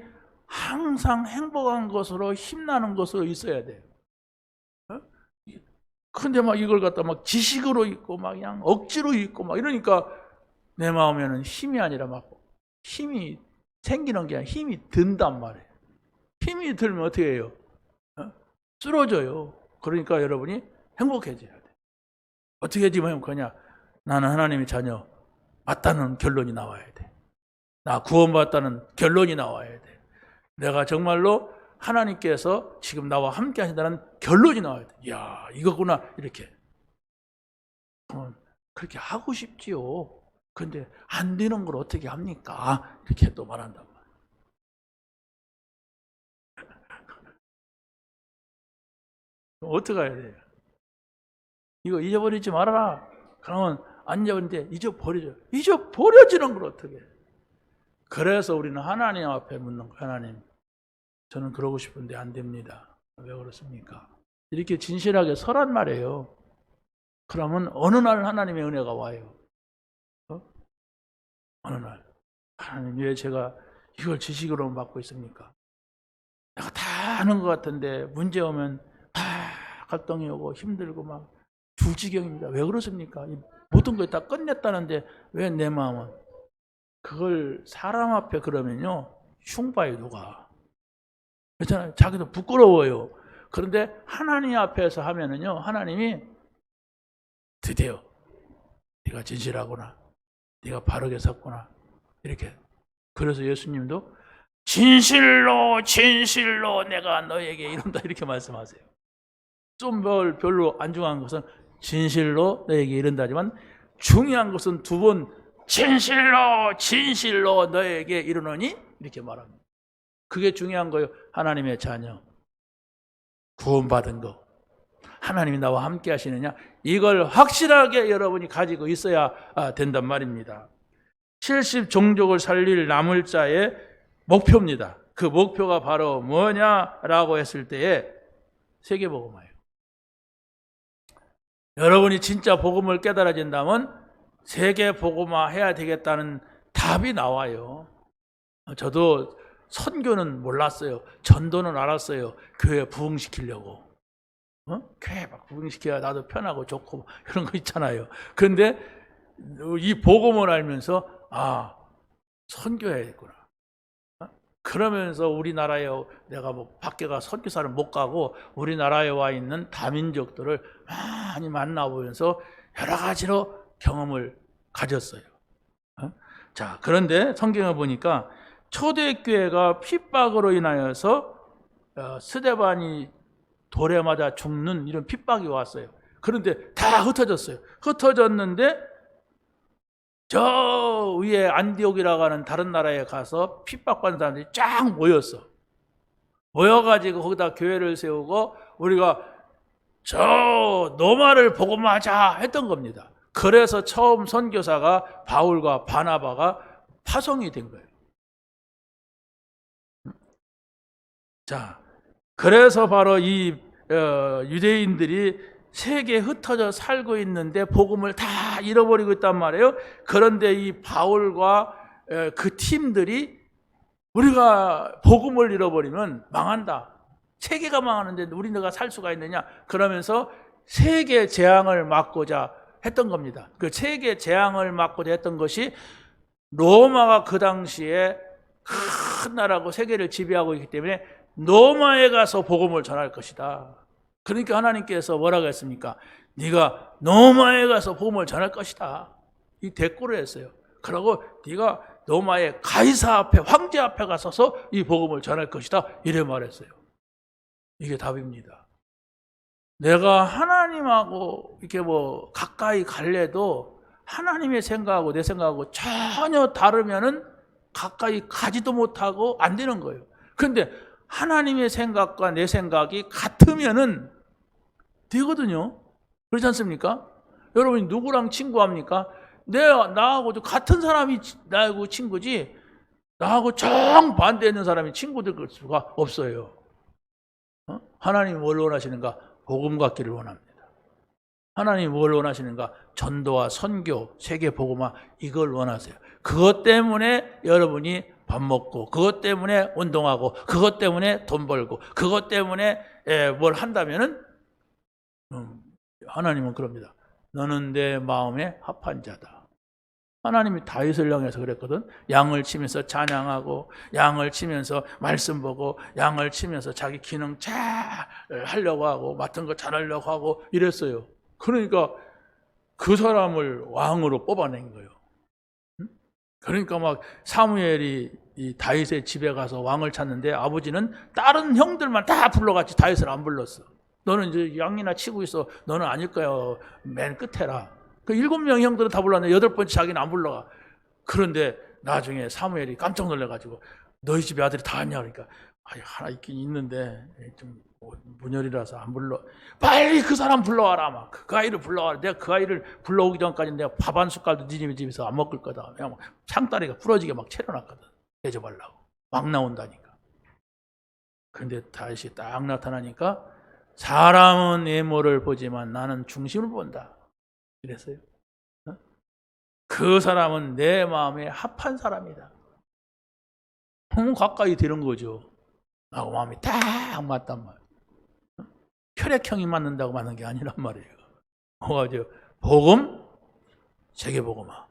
항상 행복한 것으로 힘나는 것으로 있어야 돼요. 근데 막 이걸 갖다 막 지식으로 있고 막 그냥 억지로 있고 막 이러니까 내 마음에는 힘이 아니라 막 힘이 생기는 게 아니라 힘이 든단 말이에요. 힘이 들면 어떻게 해요? 쓰러져요. 그러니까 여러분이 행복해져야 돼. 어떻게 지금 행복하냐? 나는 하나님의 자녀 맞다는 결론이 나와야 돼. 나 구원받았다는 결론이 나와야 돼. 내가 정말로 하나님께서 지금 나와 함께 하신다는 결론이 나와야 돼. 이야, 이거구나. 이렇게. 그렇게 하고 싶지요. 근데 안 되는 걸 어떻게 합니까? 이렇게 또 말한단 말이에요. 어떻게 해야 돼요? 이거 잊어버리지 말아라. 그러면 안 잊어버리는데 잊어버리죠. 잊어버려지는 걸 어떻게 해요? 그래서 우리는 하나님 앞에 묻는 거예요. 하나님, 저는 그러고 싶은데 안 됩니다. 왜 그렇습니까? 이렇게 진실하게 서란 말이에요. 그러면 어느 날 하나님의 은혜가 와요. 어느 날 하나님 왜 제가 이걸 지식으로만 받고 있습니까? 내가 다 아는 것 같은데 문제 오면 다 갈등이 오고 힘들고 막 죽지경입니다. 왜 그렇습니까? 모든 걸 다 끝냈다는데 왜 내 마음은? 그걸 사람 앞에 그러면요 흉봐요 누가. 그렇잖아요. 자기도 부끄러워요. 그런데 하나님 앞에서 하면은요 하나님이 드디어 네가 진실하구나. 네가 바르게 섰구나. 이렇게. 그래서 예수님도 진실로 진실로 내가 너에게 이른다 이렇게 말씀하세요. 좀 별로 안 중요한 것은 진실로 너에게 이른다지만 중요한 것은 두 번 진실로 진실로 너에게 이르노니 이렇게 말합니다. 그게 중요한 거예요. 하나님의 자녀, 구원받은 거, 하나님이 나와 함께 하시느냐, 이걸 확실하게 여러분이 가지고 있어야 된단 말입니다. 70종족을 살릴 남을 자의 목표입니다. 그 목표가 바로 뭐냐라고 했을 때에 세계복음화예요. 여러분이 진짜 복음을 깨달아진다면 세계복음화 해야 되겠다는 답이 나와요. 저도 선교는 몰랐어요. 전도는 알았어요. 교회 부흥시키려고. 교회 막 부흥시켜야 나도 편하고 좋고 그런 거 있잖아요. 그런데 이 복음을 알면서 선교해야겠구나. 그러면서 우리나라에 내가 뭐 밖에 가 선교사를 못 가고 우리나라에 와 있는 다민족들을 많이 만나보면서 여러 가지로 경험을 가졌어요. 자, 그런데 성경을 보니까 초대교회가 핍박으로 인하여서 스데반이 돌에 맞아 죽는 이런 핍박이 왔어요. 그런데 다 흩어졌어요. 흩어졌는데 저 위에 안디옥이라고 하는 다른 나라에 가서 핍박받는 사람들이 쫙 모였어. 모여가지고 거기다 교회를 세우고 우리가 저 노마를 복음하자 했던 겁니다. 그래서 처음 선교사가 바울과 바나바가 파송이 된 거예요. 자, 그래서 바로 이 유대인들이 세계에 흩어져 살고 있는데 복음을 다 잃어버리고 있단 말이에요. 그런데 이 바울과 그 팀들이 우리가 복음을 잃어버리면 망한다. 세계가 망하는데 우리가 살 수가 있느냐? 그러면서 세계 재앙을 막고자 했던 겁니다. 그 세계 재앙을 막고자 했던 것이 로마가 그 당시에 큰 나라고 세계를 지배하고 있기 때문에 로마에 가서 복음을 전할 것이다. 그러니까 하나님께서 뭐라고 했습니까? 네가 로마에 가서 복음을 전할 것이다. 이 대꾸를 했어요. 그러고 네가 로마의 가이사 앞에, 황제 앞에 가서서 이 복음을 전할 것이다. 이래 말했어요. 이게 답입니다. 내가 하나님하고 이렇게 뭐 가까이 갈래도 하나님의 생각하고 내 생각하고 전혀 다르면은 가까이 가지도 못하고 안 되는 거예요. 그런데 하나님의 생각과 내 생각이 같으면은 되거든요. 그렇지 않습니까? 여러분이 누구랑 친구합니까? 나하고 같은 사람이 나하고 친구지, 나하고 정반대 있는 사람이 친구될 수가 없어요. 하나님이 뭘 원하시는가? 복음 갖기를 원합니다. 하나님이 뭘 원하시는가? 전도와 선교, 세계 복음화, 이걸 원하세요. 그것 때문에 여러분이 밥 먹고, 그것 때문에 운동하고, 그것 때문에 돈 벌고, 그것 때문에 뭘 한다면은 하나님은 그럽니다. 너는 내 마음에 합한 자다. 하나님이 다윗을 향해서 그랬거든. 양을 치면서 찬양하고, 양을 치면서 말씀 보고, 양을 치면서 자기 기능 잘 하려고 하고, 맡은 거 잘하려고 하고 이랬어요. 그러니까 그 사람을 왕으로 뽑아낸 거예요. 그러니까 막 사무엘이 이 다윗의 집에 가서 왕을 찾는데 아버지는 다른 형들만 다 불러갔지 다윗을 안 불렀어. 너는 이제 양이나 치고 있어. 너는 아닐 거야. 맨 끝에라. 그 7명 형들은 다 불렀는데 8번째 자기는 안 불러가. 그런데 나중에 사무엘이 깜짝 놀라가지고 너희 집에 아들이 다 왔냐 그러니까 하나 있긴 있는데 좀 문열이라서 안 불러. 빨리 그 사람 불러와라. 막 그 아이를 불러와라. 내가 그 아이를 불러오기 전까지 내가 밥 한 숟갈도 네 집에서 안 먹을 거다. 그냥 막 상다리가 부러지게 막 채려놨거든. 대접하려고. 막 나온다니까. 근데 다시 딱 나타나니까 사람은 외모를 보지만 나는 중심을 본다. 이랬어요. 그 사람은 내 마음에 합한 사람이다. 너무 가까이 되는 거죠. 나하고 마음이 딱 맞단 말이에요. 혈액형이 맞는다고 맞는 게 아니란 말이에요. 그래가지고 복음, 세계복음화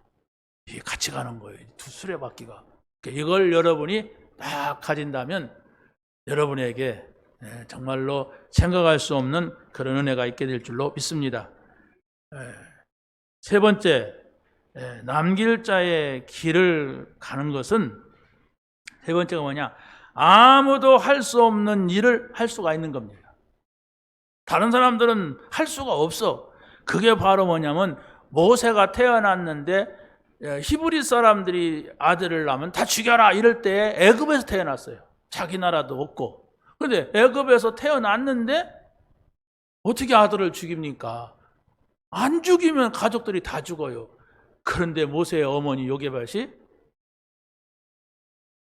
이게 같이 가는 거예요. 두 수레바퀴가. 이걸 여러분이 딱 가진다면 여러분에게 정말로 생각할 수 없는 그런 은혜가 있게 될 줄로 믿습니다. 세 번째, 남길 자의 길을 가는 것은 세 번째가 뭐냐? 아무도 할 수 없는 일을 할 수가 있는 겁니다. 다른 사람들은 할 수가 없어. 그게 바로 뭐냐면 모세가 태어났는데 히브리 사람들이 아들을 낳으면 다 죽여라 이럴 때 애굽에서 태어났어요. 자기 나라도 없고. 그런데 애굽에서 태어났는데 어떻게 아들을 죽입니까? 안 죽이면 가족들이 다 죽어요. 그런데 모세의 어머니 요게벳이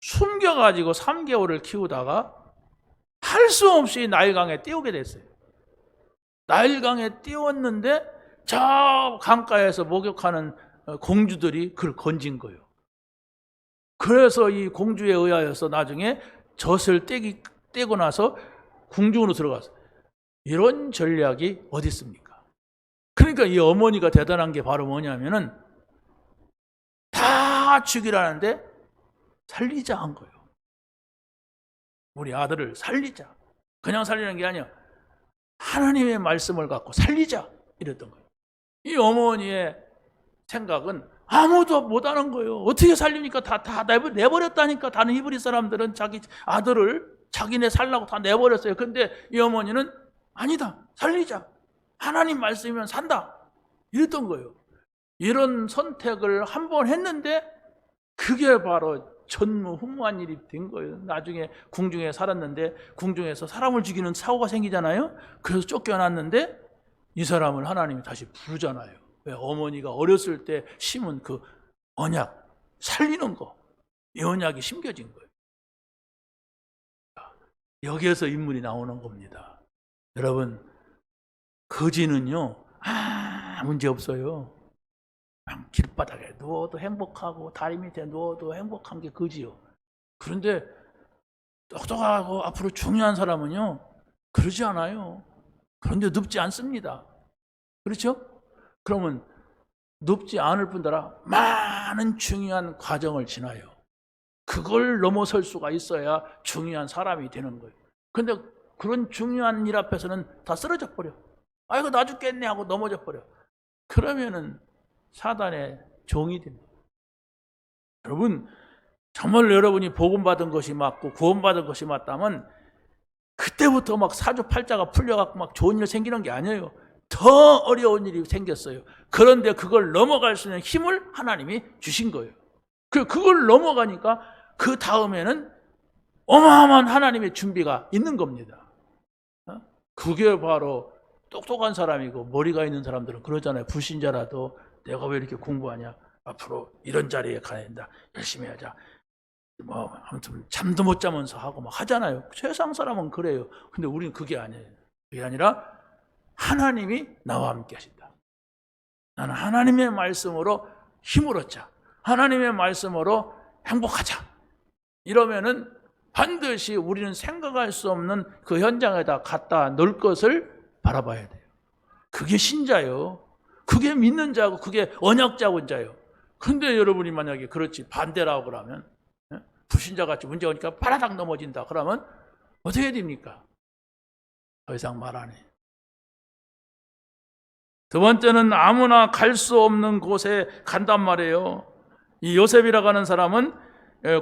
숨겨가지고 3개월을 키우다가 할 수 없이 나일강에 띄우게 됐어요. 나일강에 띄웠는데 저 강가에서 목욕하는 공주들이 그걸 건진 거예요. 그래서 이 공주에 의하여서 나중에 젖을 떼고 나서 궁중으로 들어갔어요. 이런 전략이 어디 있습니까? 그러니까 이 어머니가 대단한 게 바로 뭐냐면은 다 죽이라는데 살리자 한 거예요. 우리 아들을 살리자. 그냥 살리는 게 아니야. 하나님의 말씀을 갖고 살리자 이랬던 거예요. 이 어머니의 생각은 아무도 못하는 거예요. 어떻게 살립니까? 다 내버렸다니까. 다른 히브리 사람들은 자기 아들을 자기네 살라고 다 내버렸어요. 근데 이 어머니는 아니다. 살리자. 하나님 말씀이면 산다. 이랬던 거예요. 이런 선택을 한 번 했는데 그게 바로 전무후무한 일이 된 거예요. 나중에 궁중에 살았는데 궁중에서 사람을 죽이는 사고가 생기잖아요. 그래서 쫓겨났는데 이 사람을 하나님이 다시 부르잖아요. 왜? 어머니가 어렸을 때 심은 그 언약, 살리는 거, 이 언약이 심겨진 거예요. 여기에서 인물이 나오는 겁니다. 여러분, 거지는요 문제 없어요. 길바닥에 누워도 행복하고 다리 밑에 누워도 행복한 게 거지요. 그런데 똑똑하고 앞으로 중요한 사람은요 그러지 않아요. 그런데 눕지 않습니다. 그렇죠? 그러면 눕지 않을 뿐더러 많은 중요한 과정을 지나요. 그걸 넘어설 수가 있어야 중요한 사람이 되는 거예요. 그런데 그런 중요한 일 앞에서는 다 쓰러져 버려. 아이고 나 죽겠네 하고 넘어져 버려. 그러면은 사단의 종이 됩니다. 여러분, 정말 여러분이 복음받은 것이 맞고 구원받은 것이 맞다면 그때부터 막 사주팔자가 풀려갖고 막 좋은 일 생기는 게 아니에요. 더 어려운 일이 생겼어요. 그런데 그걸 넘어갈 수 있는 힘을 하나님이 주신 거예요. 그걸 넘어가니까 그 다음에는 어마어마한 하나님의 준비가 있는 겁니다. 그게 바로 똑똑한 사람이고 머리가 있는 사람들은 그러잖아요. 불신자라도 내가 왜 이렇게 공부하냐? 앞으로 이런 자리에 가야 된다. 열심히 하자. 뭐 아무튼 잠도 못 자면서 하고 막 하잖아요. 세상 사람은 그래요. 근데 우리는 그게 아니에요. 그게 아니라 하나님이 나와 함께 하신다. 나는 하나님의 말씀으로 힘을 얻자. 하나님의 말씀으로 행복하자. 이러면은 반드시 우리는 생각할 수 없는 그 현장에다 갖다 놓을 것을 바라봐야 돼요. 그게 신자요. 그게 믿는 자고 그게 언약자고 자요. 그런데 여러분이 만약에 그렇지 반대라고 그러면 불신자같이 문제가 오니까 바라닥 넘어진다. 그러면 어떻게 됩니까? 더 이상 말 안 해. 두 번째는 아무나 갈 수 없는 곳에 간단 말이에요. 이 요셉이라고 하는 사람은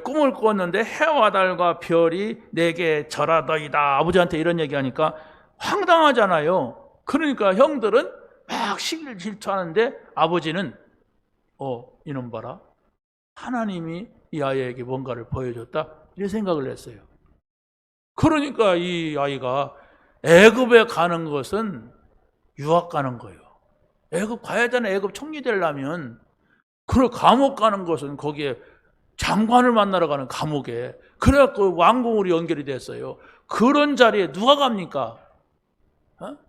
꿈을 꾸었는데 해와 달과 별이 내게 절하더이다. 아버지한테 이런 얘기하니까 황당하잖아요. 그러니까 형들은 막 시기를 질투하는데 아버지는 이놈 봐라. 하나님이 이 아이에게 뭔가를 보여줬다. 이런 생각을 했어요. 그러니까 이 아이가 애굽에 가는 것은 유학 가는 거예요. 애굽 가야 되는 애굽 총리 되려면 그리고 감옥 가는 것은 거기에 장관을 만나러 가는 감옥에 그래갖고 왕궁으로 연결이 됐어요. 그런 자리에 누가 갑니까?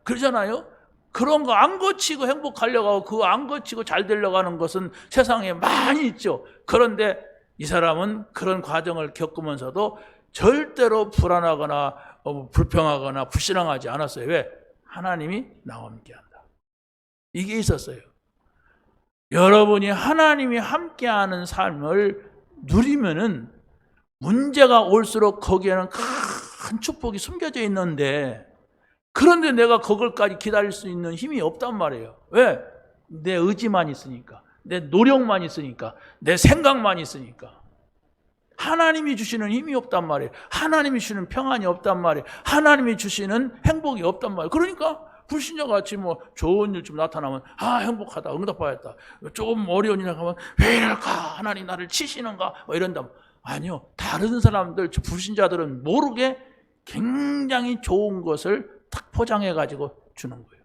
그러잖아요. 그런 거 안 거치고 행복하려고 하고 그거 안 거치고 잘 되려고 하는 것은 세상에 많이 있죠. 그런데 이 사람은 그런 과정을 겪으면서도 절대로 불안하거나 불평하거나 불신앙하지 않았어요. 왜? 하나님이 나와 함께한다. 이게 있었어요. 여러분이 하나님이 함께하는 삶을 누리면은 문제가 올수록 거기에는 큰 축복이 숨겨져 있는데 그런데 내가 그걸까지 기다릴 수 있는 힘이 없단 말이에요. 왜? 내 의지만 있으니까, 내 노력만 있으니까, 내 생각만 있으니까. 하나님이 주시는 힘이 없단 말이에요. 하나님이 주시는 평안이 없단 말이에요. 하나님이 주시는 행복이 없단 말이에요. 그러니까 불신자같이 뭐 좋은 일 좀 나타나면 행복하다, 응답받았다. 조금 어려운 일 하면 왜 이럴까? 하나님 나를 치시는가? 뭐 이런다. 아니요. 다른 사람들, 불신자들은 모르게 굉장히 좋은 것을 탁 포장해가지고 주는 거예요.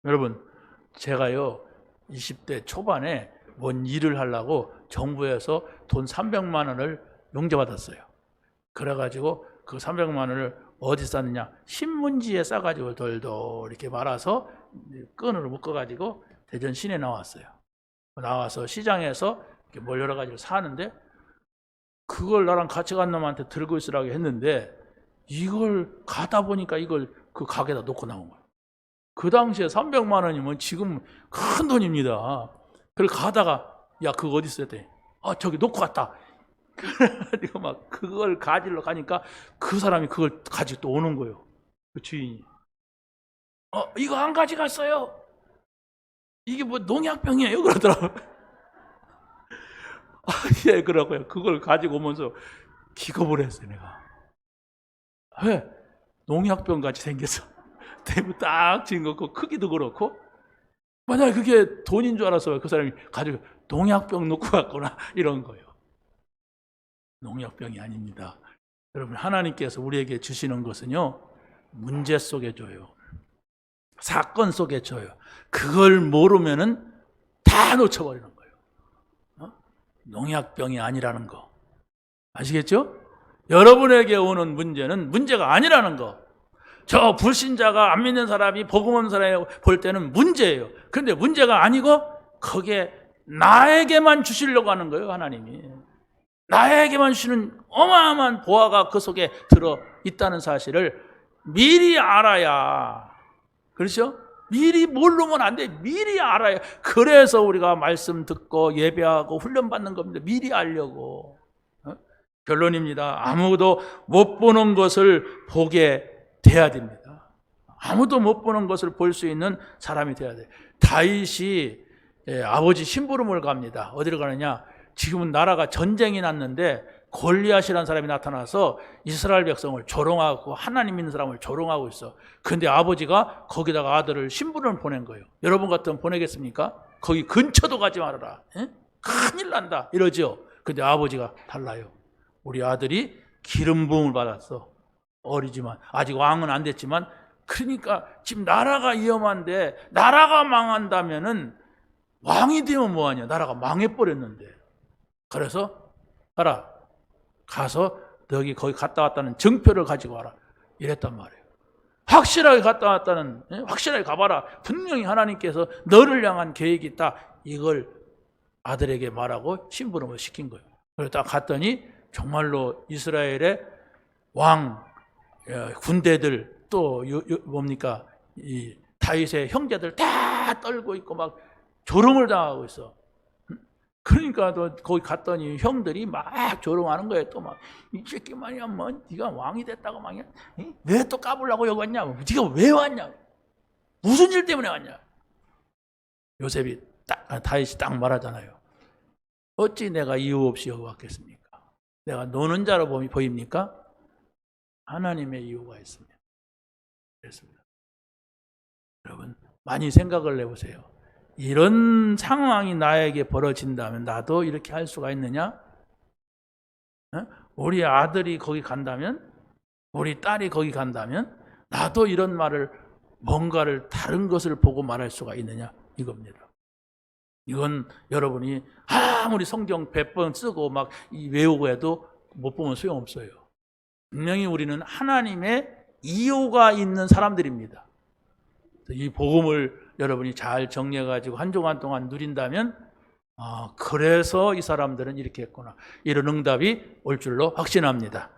여러분, 제가요, 20대 초반에 뭔 일을 하려고 정부에서 돈 300만 원을 용접받았어요. 그래가지고 그 300만 원을 어디 쌌느냐? 신문지에 싸가지고 돌돌 이렇게 말아서 끈으로 묶어가지고 대전 시내 나왔어요. 나와서 시장에서 이렇게 뭘 여러 가지를 사는데 그걸 나랑 같이 간 놈한테 들고 있으라고 했는데 이걸 가다 보니까 이걸 그 가게에다 놓고 나온 거예요. 그 당시에 300만 원이면 지금 큰 돈입니다. 그걸 가다가 야 그거 어디 있어야 돼? 저기 놓고 갔다. 그래가지고 막 그걸 가지러 가니까 그 사람이 그걸 가지고 또 오는 거예요. 그 주인이. 이거 안 가져갔어요. 이게 뭐 농약병이에요? 그러더라고요. 예, 그러고요. 그걸 가지고 오면서 기겁을 했어요, 내가. 왜? 농약병 같이 생겼어. 대부 딱 지은 거고, 크기도 그렇고. 만약에 그게 돈인 줄 알아서 그 사람이 가지고 농약병 놓고 갔구나. 이런 거예요. 농약병이 아닙니다. 여러분, 하나님께서 우리에게 주시는 것은요, 문제 속에 줘요. 사건 속에 줘요. 그걸 모르면은 다 놓쳐버리는 거예요. 농약병이 아니라는 거. 아시겠죠? 여러분에게 오는 문제는 문제가 아니라는 거. 저 불신자가 안 믿는 사람이 복음 없는 사람이 볼 때는 문제예요. 그런데 문제가 아니고 거기에 나에게만 주시려고 하는 거예요, 하나님이. 나에게만 주시는 어마어마한 보화가 그 속에 들어 있다는 사실을 미리 알아야. 그렇죠? 미리 모르면 안 돼. 미리 알아야. 그래서 우리가 말씀 듣고 예배하고 훈련받는 겁니다. 미리 알려고. 결론입니다. 아무도 못 보는 것을 보게 돼야 됩니다. 아무도 못 보는 것을 볼 수 있는 사람이 돼야 돼요. 다윗이 아버지 심부름을 갑니다. 어디로 가느냐? 지금은 나라가 전쟁이 났는데 골리앗이라는 사람이 나타나서 이스라엘 백성을 조롱하고 하나님 믿는 사람을 조롱하고 있어. 그런데 아버지가 거기다가 아들을 심부름을 보낸 거예요. 여러분 같으면 보내겠습니까? 거기 근처도 가지 말아라. 큰일 난다. 이러죠. 근데 아버지가 달라요. 우리 아들이 기름 부음을 받았어. 어리지만 아직 왕은 안 됐지만 그러니까 지금 나라가 위험한데 나라가 망한다면은 왕이 되면 뭐하냐. 나라가 망해버렸는데. 그래서 가서 너기 거기 갔다 왔다는 증표를 가지고 와라. 이랬단 말이에요. 확실하게 갔다 왔다는, 확실하게 가봐라. 분명히 하나님께서 너를 향한 계획이 있다. 이걸 아들에게 말하고 심부름을 시킨 거예요. 그래서 딱 갔더니 정말로 이스라엘의 왕 군대들 또 뭡니까 이 다윗의 형제들 다 떨고 있고 막 조롱을 당하고 있어. 그러니까 또 거기 갔더니 형들이 막 조롱하는 거예요. 또 막 이 새끼 말이야, 뭐 네가 왕이 됐다고 말이야. 왜 또 까불라고 여기 왔냐? 네가 왜 왔냐? 무슨 일 때문에 왔냐? 요셉이 다윗이 딱 말하잖아요. 어찌 내가 이유 없이 여기 왔겠습니까? 내가 노는 자로 보입니까? 하나님의 이유가 있습니다. 그랬습니다. 여러분 많이 생각을 해보세요. 이런 상황이 나에게 벌어진다면 나도 이렇게 할 수가 있느냐? 우리 아들이 거기 간다면, 우리 딸이 거기 간다면 나도 이런 말을 뭔가를 다른 것을 보고 말할 수가 있느냐? 이겁니다. 이건 여러분이 아무리 성경 100번 쓰고 막 외우고 해도 못 보면 소용없어요. 분명히 우리는 하나님의 이유가 있는 사람들입니다. 이 복음을 여러분이 잘 정리해가지고 한 주간 동안 누린다면 그래서 이 사람들은 이렇게 했구나. 이런 응답이 올 줄로 확신합니다.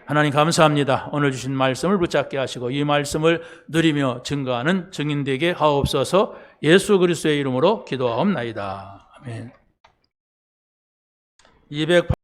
하나님 감사합니다. 오늘 주신 말씀을 붙잡게 하시고 이 말씀을 누리며 증거하는 증인되게 하옵소서. 예수 그리스도의 이름으로 기도하옵나이다. 아멘.